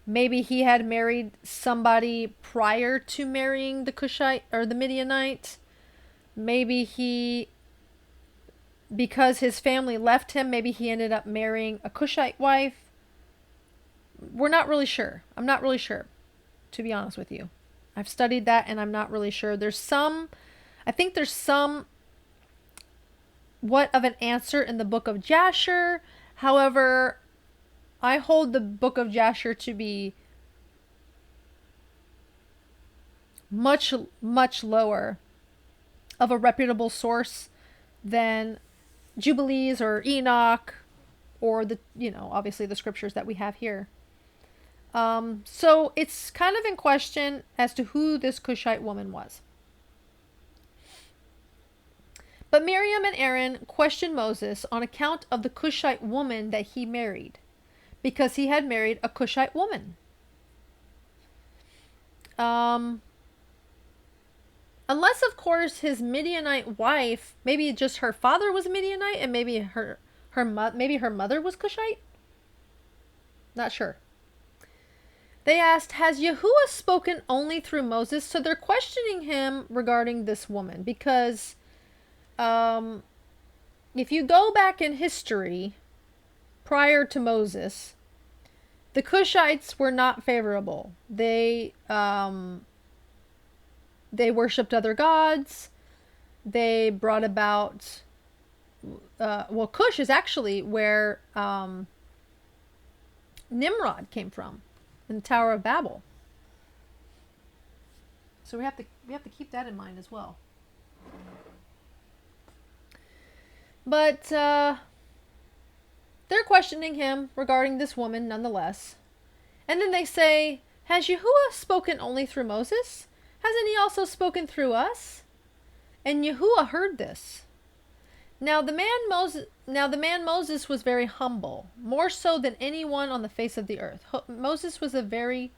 maybe he had married somebody prior to marrying the Cushite or the Midianite. Maybe he, because his family left him, maybe he ended up marrying a Cushite wife. We're not really sure. I'm not really sure, to be honest with you. I've studied that and I'm not really sure. I think there's somewhat of an answer in the book of Jasher. However, I hold the book of Jasher to be much, much lower of a reputable source than Jubilees or Enoch or the, obviously the scriptures that we have here. So it's kind of in question as to who this Cushite woman was. But Miriam and Aaron questioned Moses on account of the Cushite woman that he married, because he had married a Cushite woman. Unless, of course, his Midianite wife, maybe just her father was Midianite, and maybe her mother was Cushite. Not sure. They asked, "Has Yahuwah spoken only through Moses?" So they're questioning him regarding this woman because, if you go back in history, prior to Moses, the Cushites were not favorable. They worshipped other gods. They brought about, Cush is actually where Nimrod came from, in the Tower of Babel. So we have to keep that in mind as well. But they're questioning him regarding this woman nonetheless. And then they say, "Has Yahuwah spoken only through Moses? Hasn't he also spoken through us?" And Yahuwah heard this. Now the man Moses was very humble, more so than anyone on the face of the earth. Moses was a very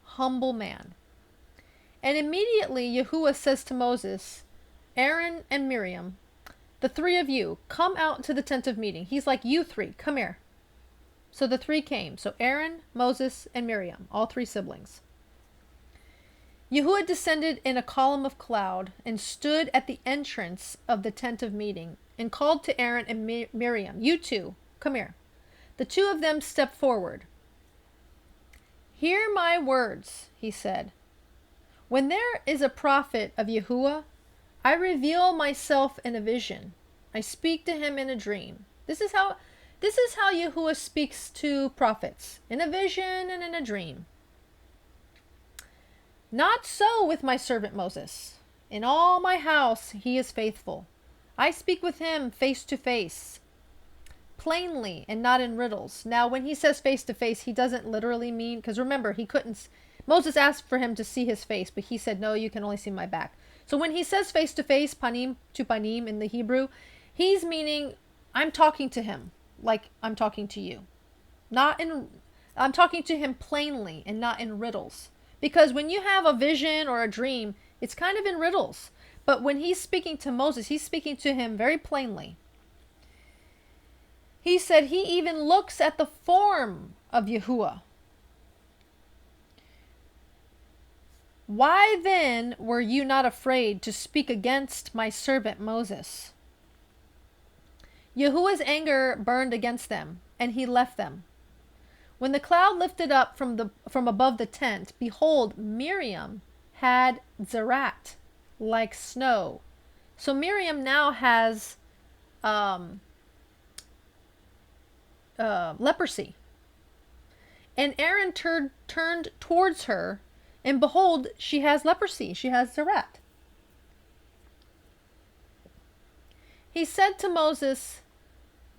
humble man. And immediately Yahuwah says to Moses, "Aaron and Miriam, the three of you, come out to the tent of meeting." He's like, "You three, come here." So the three came. So Aaron, Moses, and Miriam, all three siblings. Yahuwah descended in a column of cloud and stood at the entrance of the tent of meeting and called to Aaron and Miriam, "You two, come here." The two of them stepped forward. "Hear my words," he said. "When there is a prophet of Yahuwah, I reveal myself in a vision. I speak to him in a dream." This is how Yahuwah speaks to prophets, in a vision and in a dream. "Not so with my servant Moses. In all my house he is faithful. I speak with him face to face, plainly and not in riddles." Now, when he says face to face, he doesn't literally mean, because remember, Moses asked for him to see his face, but he said, "No, you can only see my back." So when he says face to face, panim to panim in the Hebrew, he's meaning I'm talking to him like I'm talking to you. I'm talking to him plainly and not in riddles. Because when you have a vision or a dream, it's kind of in riddles. But when he's speaking to Moses, he's speaking to him very plainly. He said he even looks at the form of Yahuwah. "Why then were you not afraid to speak against my servant Moses?" Yahuwah's anger burned against them, and he left them. When the cloud lifted up from above the tent, behold, Miriam had zerat, like snow. So Miriam now has leprosy. And Aaron turned towards her, and behold, she has leprosy. She has zerat. He said to Moses,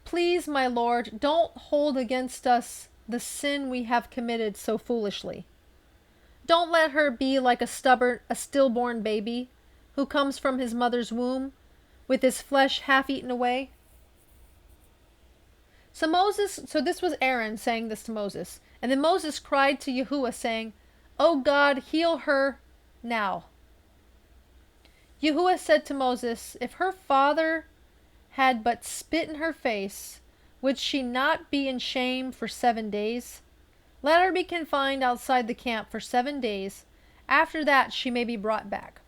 "Please, my Lord, don't hold against us the sin we have committed so foolishly. Don't let her be like a stillborn baby who comes from his mother's womb with his flesh half eaten away." So this was Aaron saying this to Moses. And then Moses cried to Yahuwah saying, "O God, heal her now." Yahuwah said to Moses, "If her father had but spit in her face, would she not be in shame for 7 days? Let her be confined outside the camp for 7 days. After that she may be brought back."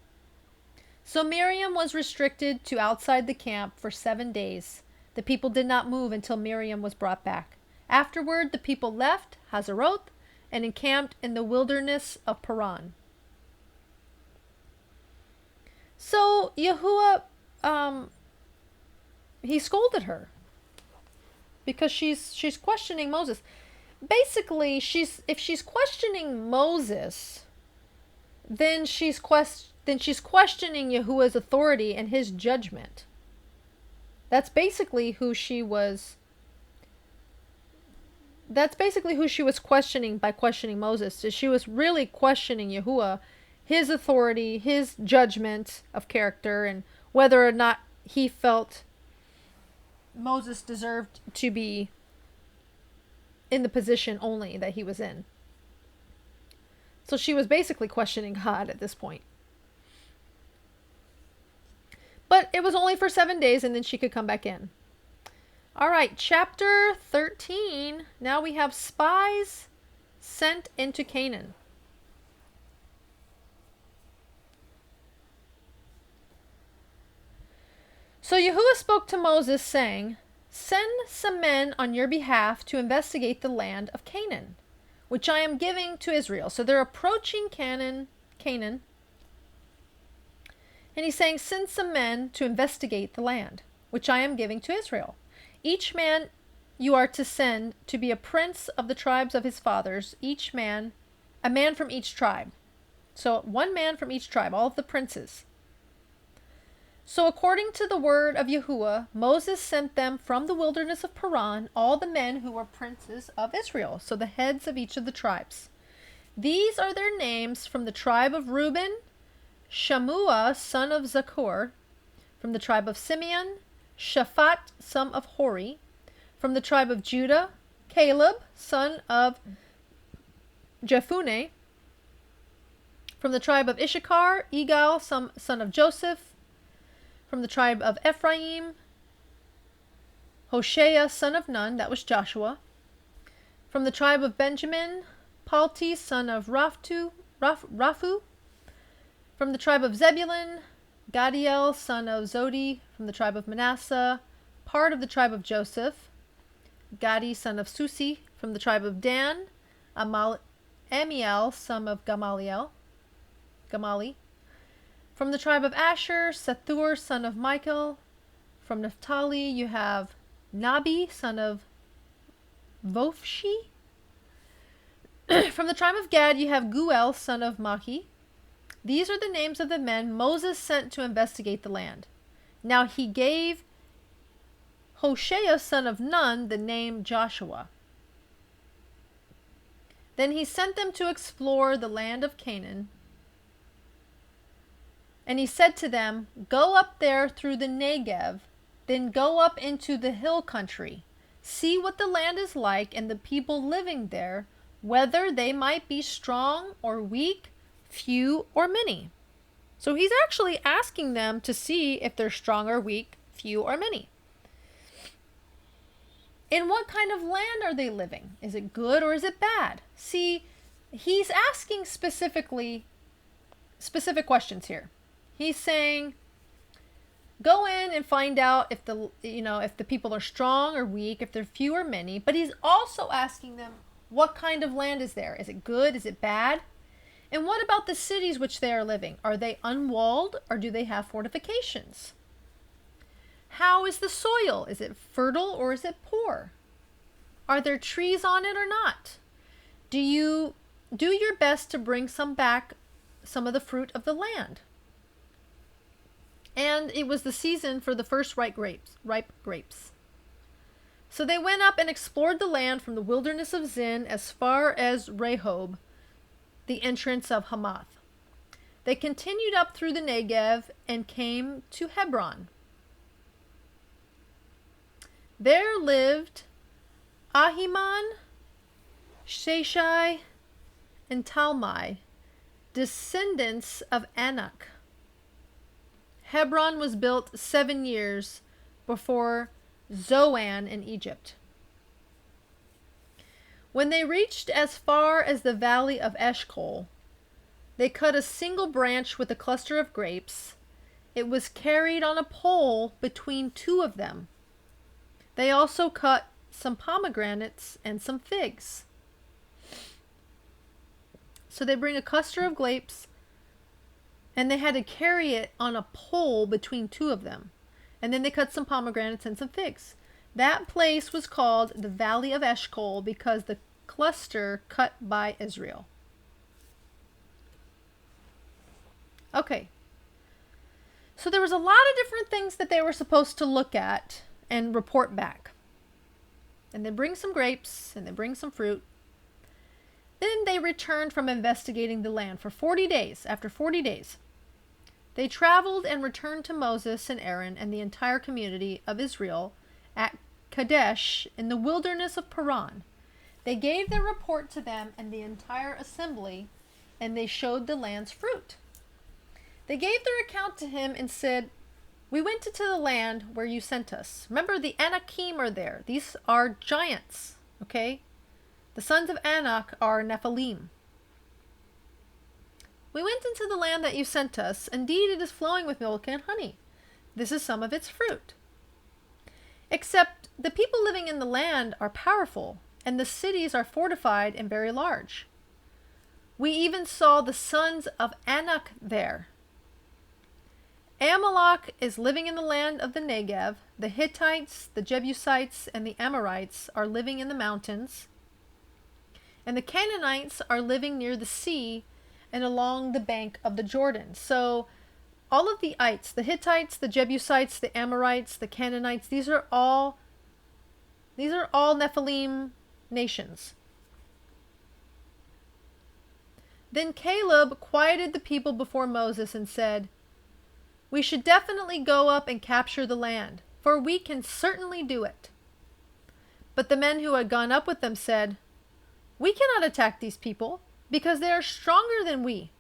So Miriam was restricted to outside the camp for 7 days. The people did not move until Miriam was brought back. Afterward, the people left Hazeroth and encamped in the wilderness of Paran. So Yahuwah, he scolded her because she's questioning Moses. Basically, if she's questioning Moses, then she's questioning Yahuwah's authority and his judgment. That's basically who she was that's basically who she was questioning by questioning Moses. So she was really questioning Yahuwah, his authority, his judgment of character, and whether or not he felt Moses deserved to be in the position only that he was in. So she was basically questioning God at this point. But it was only for 7 days, and then she could come back in. All right, chapter 13. Now we have spies sent into Canaan. So Yahuwah spoke to Moses, saying, "Send some men on your behalf to investigate the land of Canaan, which I am giving to Israel." So they're approaching Canaan. And he's saying, send some men to investigate the land, which I am giving to Israel. Each man you are to send to be a prince of the tribes of his fathers, each man, a man from each tribe. So 1 man from each tribe, all of the princes. So according to the word of Yahuwah, Moses sent them from the wilderness of Paran, all the men who were princes of Israel, so the heads of each of the tribes. These are their names: from the tribe of Reuben, Shammua, son of Zakur; from the tribe of Simeon, Shaphat, son of Hori; from the tribe of Judah, Caleb, son of Jephunneh; from the tribe of Issachar, Igal, son of Joseph; from the tribe of Ephraim, Hoshea, son of Nun, that was Joshua; from the tribe of Benjamin, Palti, son of Raphu; from the tribe of Zebulun, Gadiel, son of Zodi; from the tribe of Manasseh, part of the tribe of Joseph, Gadi, son of Susi; from the tribe of Dan, Amiel, son of Gamali; from the tribe of Asher, Sethur, son of Michael; from Naphtali you have Nabi, son of Vophshi; from the tribe of Gad you have Guel, son of Machi. These are the names of the men Moses sent to investigate the land. Now he gave Hoshea, son of Nun, the name Joshua. Then he sent them to explore the land of Canaan. And he said to them, "Go up there through the Negev, then go up into the hill country. See what the land is like and the people living there, whether they might be strong or weak, few or many." So he's actually asking them to see if they're strong or weak, few or many. In what kind of land are they living? Is it good or is it bad? See, he's asking specific questions here. He's saying, go in and find out if the people are strong or weak, if they're few or many. But he's also asking them, what kind of land is there? Is it good? Is it bad? And what about the cities which they are living? Are they unwalled or do they have fortifications? How is the soil? Is it fertile or is it poor? Are there trees on it or not? Do you do your best to bring some of the fruit of the land? And it was the season for the first ripe grapes. So they went up and explored the land from the wilderness of Zin as far as Rehob, the entrance of Hamath. They continued up through the Negev and came to Hebron. There lived Ahiman, Sheshai, and Talmai, descendants of Anak. Hebron was built 7 years before Zoan in Egypt. When they reached as far as the valley of Eshcol, they cut a single branch with a cluster of grapes. It was carried on a pole between 2 of them. They also cut some pomegranates and some figs. So they bring a cluster of grapes, and they had to carry it on a pole between 2 of them. And then they cut some pomegranates and some figs. That place was called the Valley of Eshcol because the cluster cut by Israel. Okay. So there was a lot of different things that they were supposed to look at and report back. and they bring some grapes, and they bring some fruit. Then they returned from investigating the land for 40 days. After 40 days, they traveled and returned to Moses and Aaron and the entire community of Israel at Kadesh in the wilderness of Paran. They gave their report to them and the entire assembly, and they showed the land's fruit. They gave their account to him and said, "We went into the land where you sent us." Remember, the Anakim are there. These are giants, okay? The sons of Anak are Nephilim. "We went into the land that you sent us. Indeed, it is flowing with milk and honey. This is some of its fruit. Except the people living in the land are powerful, and the cities are fortified and very large. We even saw the sons of Anak there. Amalek is living in the land of the Negev. The Hittites, the Jebusites, and the Amorites are living in the mountains. And the Canaanites are living near the sea and along the bank of the Jordan." So all of the ites, the Hittites, the Jebusites, the Amorites, the Canaanites, these are all Nephilim nations. Then Caleb quieted the people before Moses and said, "We should definitely go up and capture the land, for we can certainly do it." But the men who had gone up with them said, "We cannot attack these people because they are stronger than we."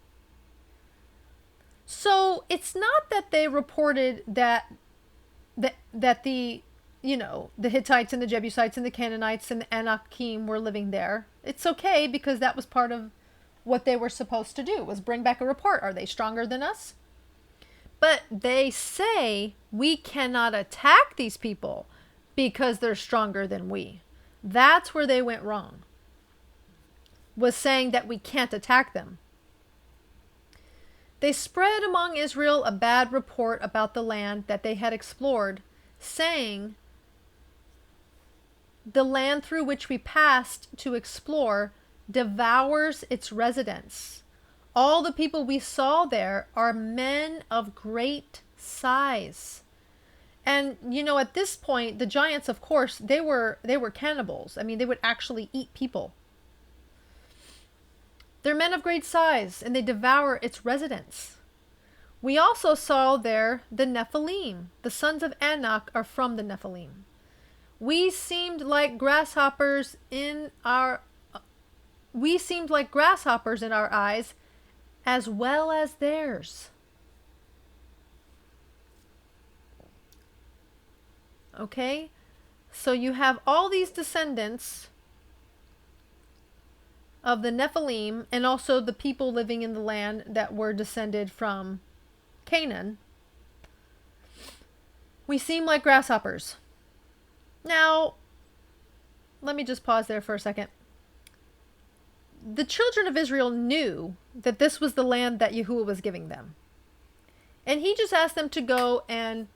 So it's not that they reported that the Hittites and the Jebusites and the Canaanites and the Anakim were living there. It's okay, because that was part of what they were supposed to do, was bring back a report. Are they stronger than us? But they say, "We cannot attack these people because they're stronger than we." That's where they went wrong, was saying that we can't attack them. They spread among Israel a bad report about the land that they had explored, saying, "The land through which we passed to explore devours its residents. All the people we saw there are men of great size." And, at this point, the giants, of course, they were cannibals. I mean, they would actually eat people. "They're men of great size, and they devour its residents. We also saw there the Nephilim. The sons of Anak are from the Nephilim. We seemed like grasshoppers in our eyes, as well as theirs." Okay? So you have all these descendants of the Nephilim, and also the people living in the land that were descended from Canaan. "We seem like grasshoppers." Now, let me just pause there for a second. The children of Israel knew that this was the land that Yahuwah was giving them. And he just asked them to go and,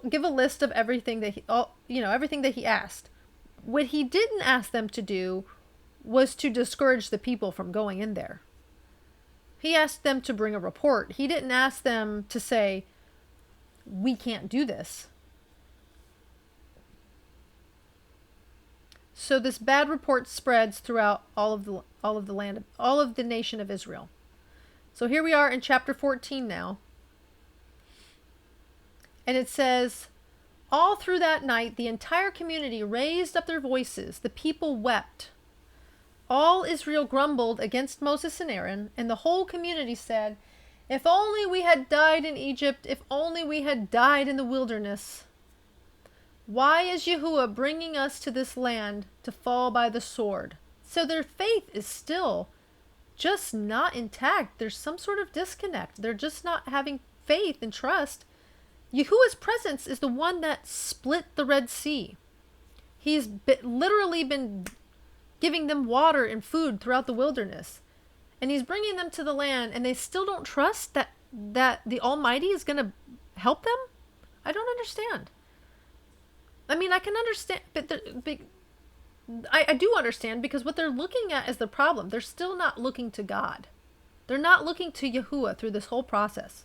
give a list of everything that everything that he asked. What he didn't ask them to do was to discourage the people from going in there. He asked them to bring a report. He didn't ask them to say, "We can't do this." So this bad report spreads throughout all of the land, all of the nation of Israel. So here we are in chapter 14 now. And it says, "All through that night, the entire community raised up their voices. The people wept. All Israel grumbled against Moses and Aaron, and the whole community said, 'If only we had died in Egypt, if only we had died in the wilderness. Why is Yahuwah bringing us to this land to fall by the sword?'" So their faith is still just not intact. There's some sort of disconnect. They're just not having faith and trust. Yahuwah's presence is the one that split the Red Sea. He's literally been giving them water and food throughout the wilderness. And he's bringing them to the land, and they still don't trust that the Almighty is going to help them? I don't understand. I mean, I can understand, but I do understand, because what they're looking at is the problem. They're still not looking to God. They're not looking to Yahuwah through this whole process.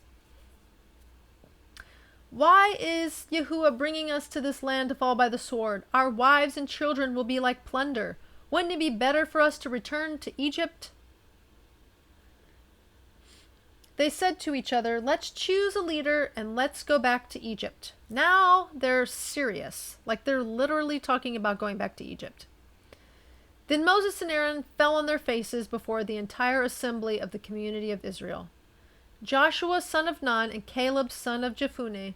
Why is Yahuwah bringing us to this land to fall by the sword? Our wives and children will be like plunder. Wouldn't it be better for us to return to Egypt? They said to each other, let's choose a leader and let's go back to Egypt. Now they're serious, like they're literally talking about going back to Egypt. Then Moses and Aaron fell on their faces before the entire assembly of the community of Israel. Joshua son of Nun and Caleb son of Jephunneh,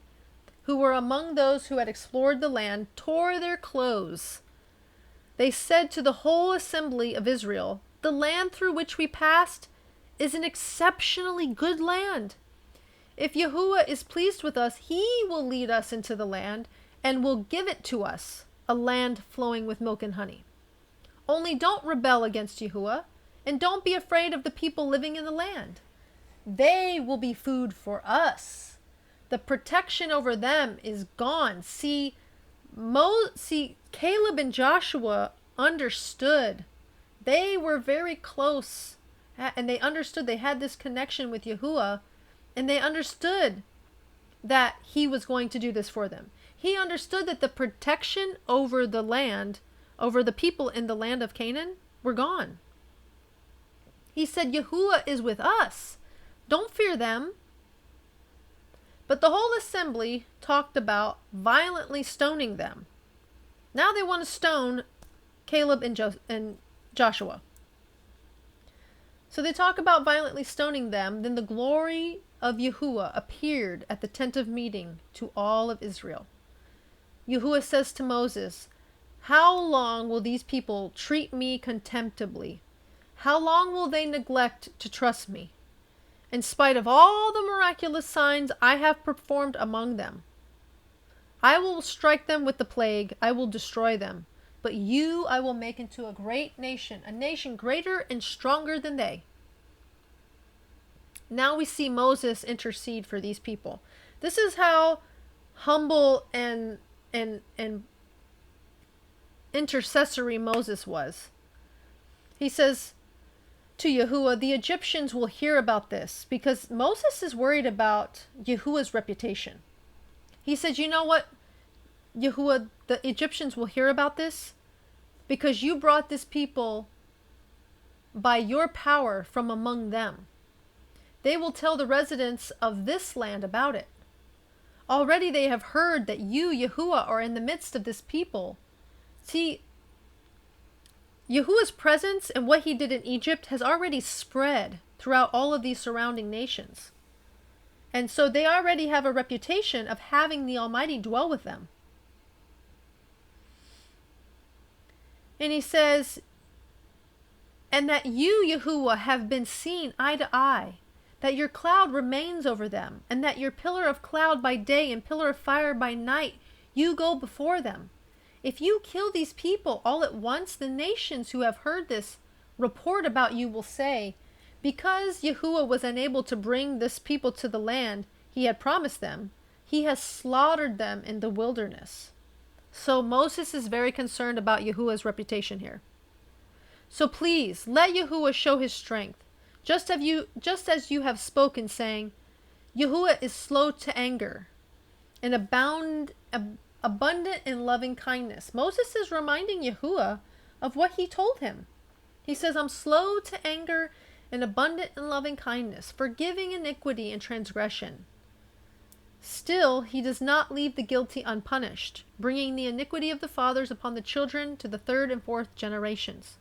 who were among those who had explored the land, tore their clothes. They said to the whole assembly of Israel, the land through which we passed is an exceptionally good land. If Yahuwah is pleased with us, he will lead us into the land and will give it to us, a land flowing with milk and honey. Only don't rebel against Yahuwah, and don't be afraid of the people living in the land. They will be food for us. The protection over them is gone. See, Caleb and Joshua understood. They were very close, and they understood. They had this connection with Yahuwah, and they understood that he was going to do this for them. He understood that the protection over the land, over the people in the land of Canaan, were gone. He said, Yahuwah is with us. Don't fear them. But the whole assembly talked about violently stoning them. Now they want to stone Caleb and Joshua. So they talk about violently stoning them. Then the glory of Yahuwah appeared at the tent of meeting to all of Israel. Yahuwah says to Moses, how long will these people treat me contemptibly? How long will they neglect to trust me? In spite of all the miraculous signs I have performed among them, I will strike them with the plague. I will destroy them. But you I will make into a great nation, a nation greater and stronger than they. Now we see Moses intercede for these people. This is how humble and intercessory Moses was. He says to Yahuwah, the Egyptians will hear about this, because Moses is worried about Yahuwah's reputation. He said, you know what, Yahuwah, the Egyptians will hear about this because you brought this people by your power from among them. They will tell the residents of this land about it. Already they have heard that you, Yahuwah, are in the midst of this people. See, Yahuwah's presence and what he did in Egypt has already spread throughout all of these surrounding nations. And so they already have a reputation of having the Almighty dwell with them. And he says, and that you, Yahuwah, have been seen eye to eye, that your cloud remains over them, and that your pillar of cloud by day and pillar of fire by night, you go before them. If you kill these people all at once, the nations who have heard this report about you will say, because Yahuwah was unable to bring this people to the land he had promised them, he has slaughtered them in the wilderness. So Moses is very concerned about Yahuwah's reputation here. So please, let Yahuwah show his strength, just as you have spoken, saying, Yahuwah is slow to anger and abundant in loving kindness. Moses is reminding Yahuwah of what he told him. He says, I'm slow to anger and abundant in loving kindness, forgiving iniquity and transgression. Still, he does not leave the guilty unpunished, bringing the iniquity of the fathers upon the children to the third and fourth generations.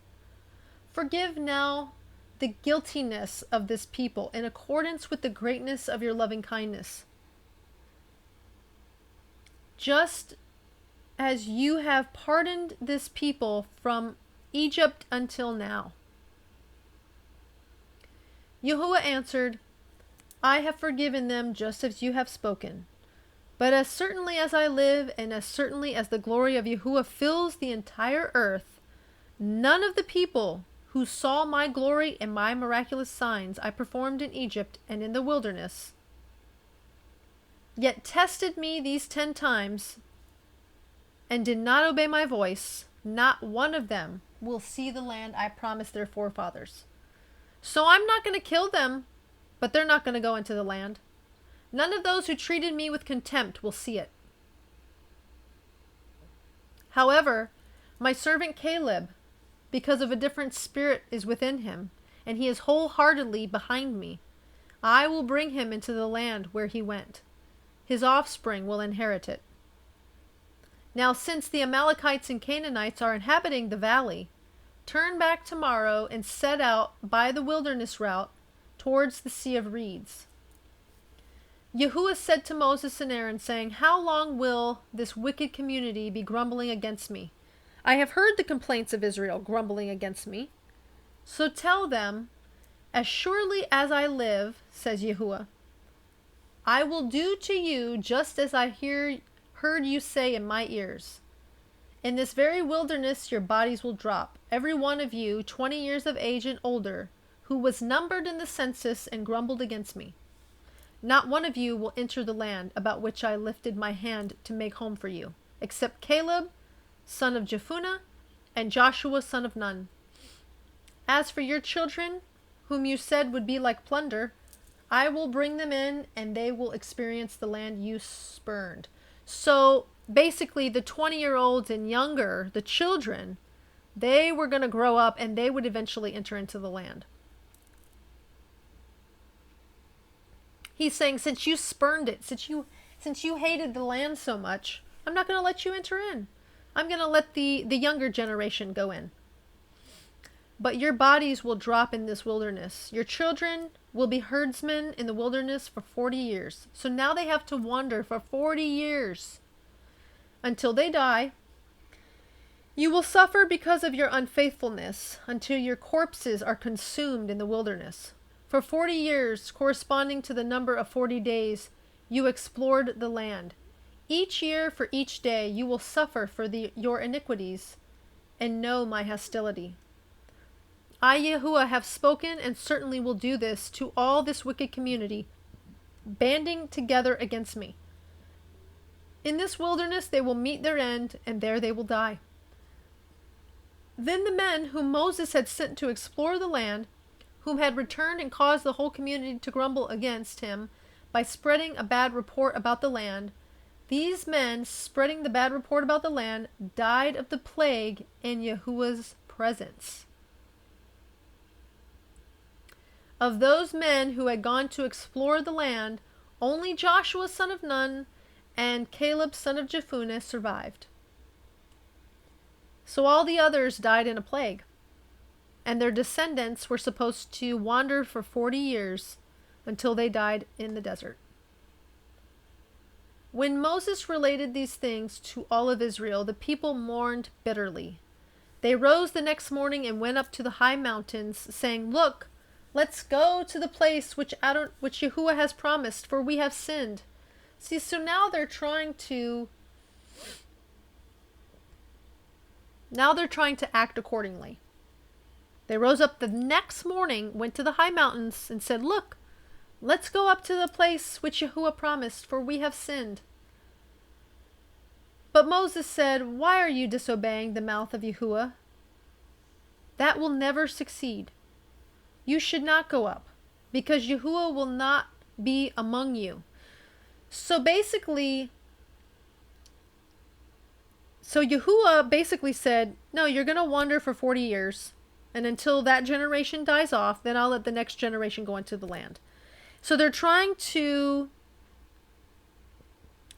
Forgive now the guiltiness of this people in accordance with the greatness of your loving kindness, just as you have pardoned this people from Egypt until now. Yahuwah answered, I have forgiven them just as you have spoken. But as certainly as I live, and as certainly as the glory of Yahuwah fills the entire earth, none of the people who saw my glory and my miraculous signs I performed in Egypt and in the wilderness, yet tested me these 10 times, and did not obey my voice, not one of them will see the land I promised their forefathers. So I'm not going to kill them, but they're not going to go into the land. None of those who treated me with contempt will see it. However, my servant Caleb, because of a different spirit is within him, and he is wholeheartedly behind me, I will bring him into the land where he went. His offspring will inherit it. Now, since the Amalekites and Canaanites are inhabiting the valley, turn back tomorrow and set out by the wilderness route towards the Sea of Reeds. Yahuwah said to Moses and Aaron, saying, How long will this wicked community be grumbling against me? I have heard the complaints of Israel grumbling against me. So tell them, As surely as I live, says Yahuwah, I will do to you just as I heard you say in my ears. In this very wilderness your bodies will drop, every one of you 20 years of age and older, who was numbered in the census and grumbled against me. Not one of you will enter the land about which I lifted my hand to make home for you, except Caleb, son of Jephunneh, and Joshua, son of Nun. As for your children, whom you said would be like plunder, I will bring them in, and they will experience the land you spurned. So basically, the 20-year-olds and younger, the children, they were going to grow up and they would eventually enter into the land. He's saying, since you spurned it, since you hated the land so much, I'm not going to let you enter in. I'm going to let the younger generation go in. But your bodies will drop in this wilderness. Your children will be herdsmen in the wilderness for 40 years. So now they have to wander for 40 years until they die. You will suffer because of your unfaithfulness until your corpses are consumed in the wilderness. For 40 years, corresponding to the number of 40 days, you explored the land. Each year for each day you will suffer for your iniquities and know my hostility. I, Yahuwah, have spoken and certainly will do this to all this wicked community, banding together against me. In this wilderness they will meet their end, and there they will die. Then the men whom Moses had sent to explore the land, whom had returned and caused the whole community to grumble against him by spreading a bad report about the land, these men, spreading the bad report about the land, died of the plague in Yahuwah's presence. Of those men who had gone to explore the land, only Joshua son of Nun and Caleb son of Jephunneh survived. So all the others died in a plague, and their descendants were supposed to wander for 40 years until they died in the desert. When Moses related these things to all of Israel, the people mourned bitterly. They rose the next morning and went up to the high mountains, saying, Look, let's go to the place which Yahuwah has promised, for we have sinned. See, so now they're trying to act accordingly. They rose up the next morning, went to the high mountains, and said, Look, let's go up to the place which Yahuwah promised, for we have sinned. But Moses said, Why are you disobeying the mouth of Yahuwah? That will never succeed. You should not go up, because Yahuwah will not be among you. So Yahuwah basically said, no, you're going to wander for 40 years, and until that generation dies off, then I'll let the next generation go into the land. So they're trying to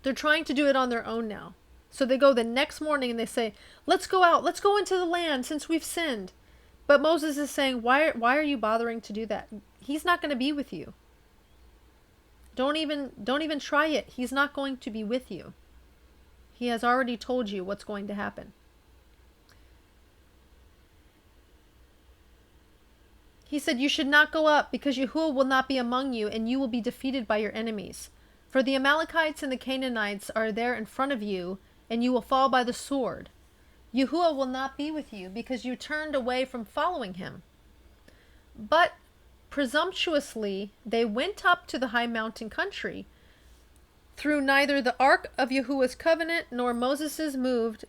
do it on their own now. So they go the next morning and they say, let's go out, let's go into the land since we've sinned. But Moses is saying, why are you bothering to do that? He's not going to be with you. Don't even try it. He's not going to be with you. He has already told you what's going to happen. He said, you should not go up, because Yahuwah will not be among you, and you will be defeated by your enemies. For the Amalekites and the Canaanites are there in front of you, and you will fall by the sword. Yahuwah will not be with you, because you turned away from following him. But presumptuously they went up to the high mountain country, through neither the ark of Yahuwah's covenant nor Moses' moved,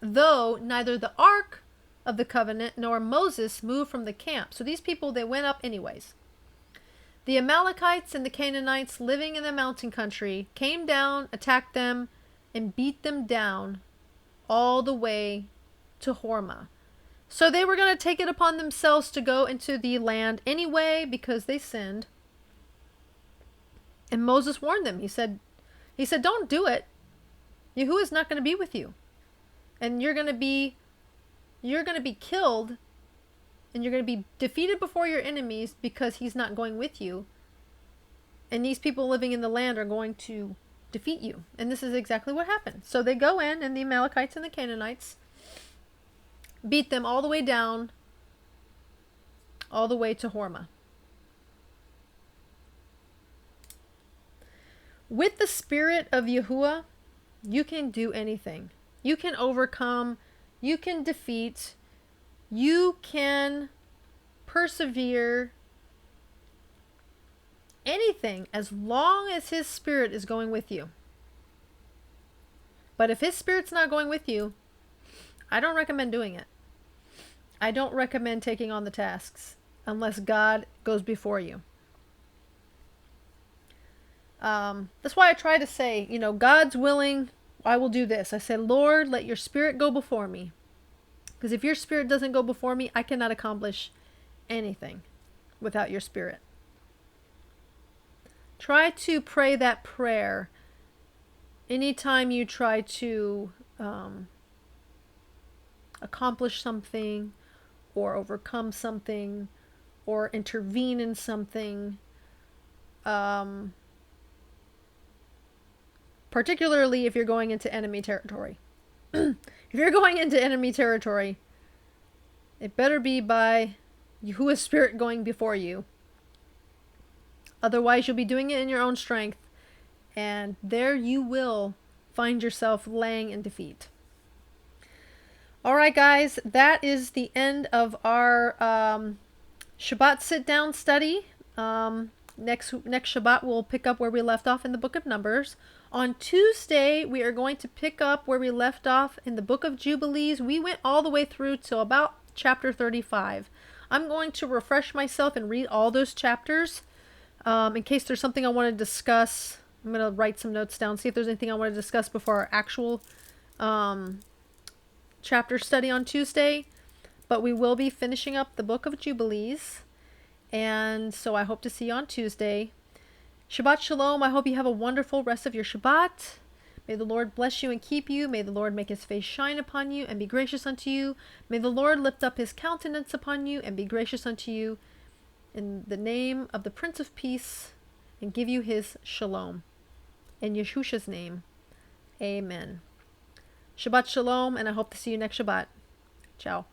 though neither the ark of the covenant nor Moses moved from the camp. So these people, they went up anyways. The Amalekites and the Canaanites living in the mountain country came down, attacked them, and beat them down all the way to Hormah. So they were going to take it upon themselves to go into the land anyway because they sinned. And Moses warned them. He said, don't do it. Yahuwah is not going to be with you. And you're going to be killed, and you're going to be defeated before your enemies because he's not going with you. And these people living in the land are going to defeat you. And this is exactly what happened. So they go in, and the Amalekites and the Canaanites beat them all the way down, all the way to Hormah. With the Spirit of Yahuwah, you can do anything. You can overcome, you can defeat, you can persevere, anything as long as his Spirit is going with you. But if his Spirit's not going with you, I don't recommend doing it. I don't recommend taking on the tasks unless God goes before you. That's why I try to say, God's willing, I will do this. I say, Lord, let your Spirit go before me. Because if your Spirit doesn't go before me, I cannot accomplish anything without your Spirit. Try to pray that prayer anytime you try to accomplish something, or overcome something, or intervene in something. Particularly if you're going into enemy territory. If you're going into enemy territory, it better be by Yahuwah's Spirit going before you. Otherwise, you'll be doing it in your own strength, and there you will find yourself laying in defeat. All right, guys, that is the end of our Shabbat sit-down study. Next Shabbat, we'll pick up where we left off in the book of Numbers. On Tuesday, we are going to pick up where we left off in the book of Jubilees. We went all the way through to about chapter 35. I'm going to refresh myself and read all those chapters in case there's something I want to discuss. I'm going to write some notes down, see if there's anything I want to discuss before our actual chapter study on Tuesday. But we will be finishing up the book of Jubilees. And so I hope to see you on Tuesday. Shabbat Shalom. I hope you have a wonderful rest of your Shabbat. May the Lord bless you and keep you. May the Lord make his face shine upon you and be gracious unto you. May the Lord lift up his countenance upon you and be gracious unto you. In the name of the Prince of Peace, and give you his shalom. In Yeshusha's name, amen. Shabbat Shalom, and I hope to see you next Shabbat. Ciao.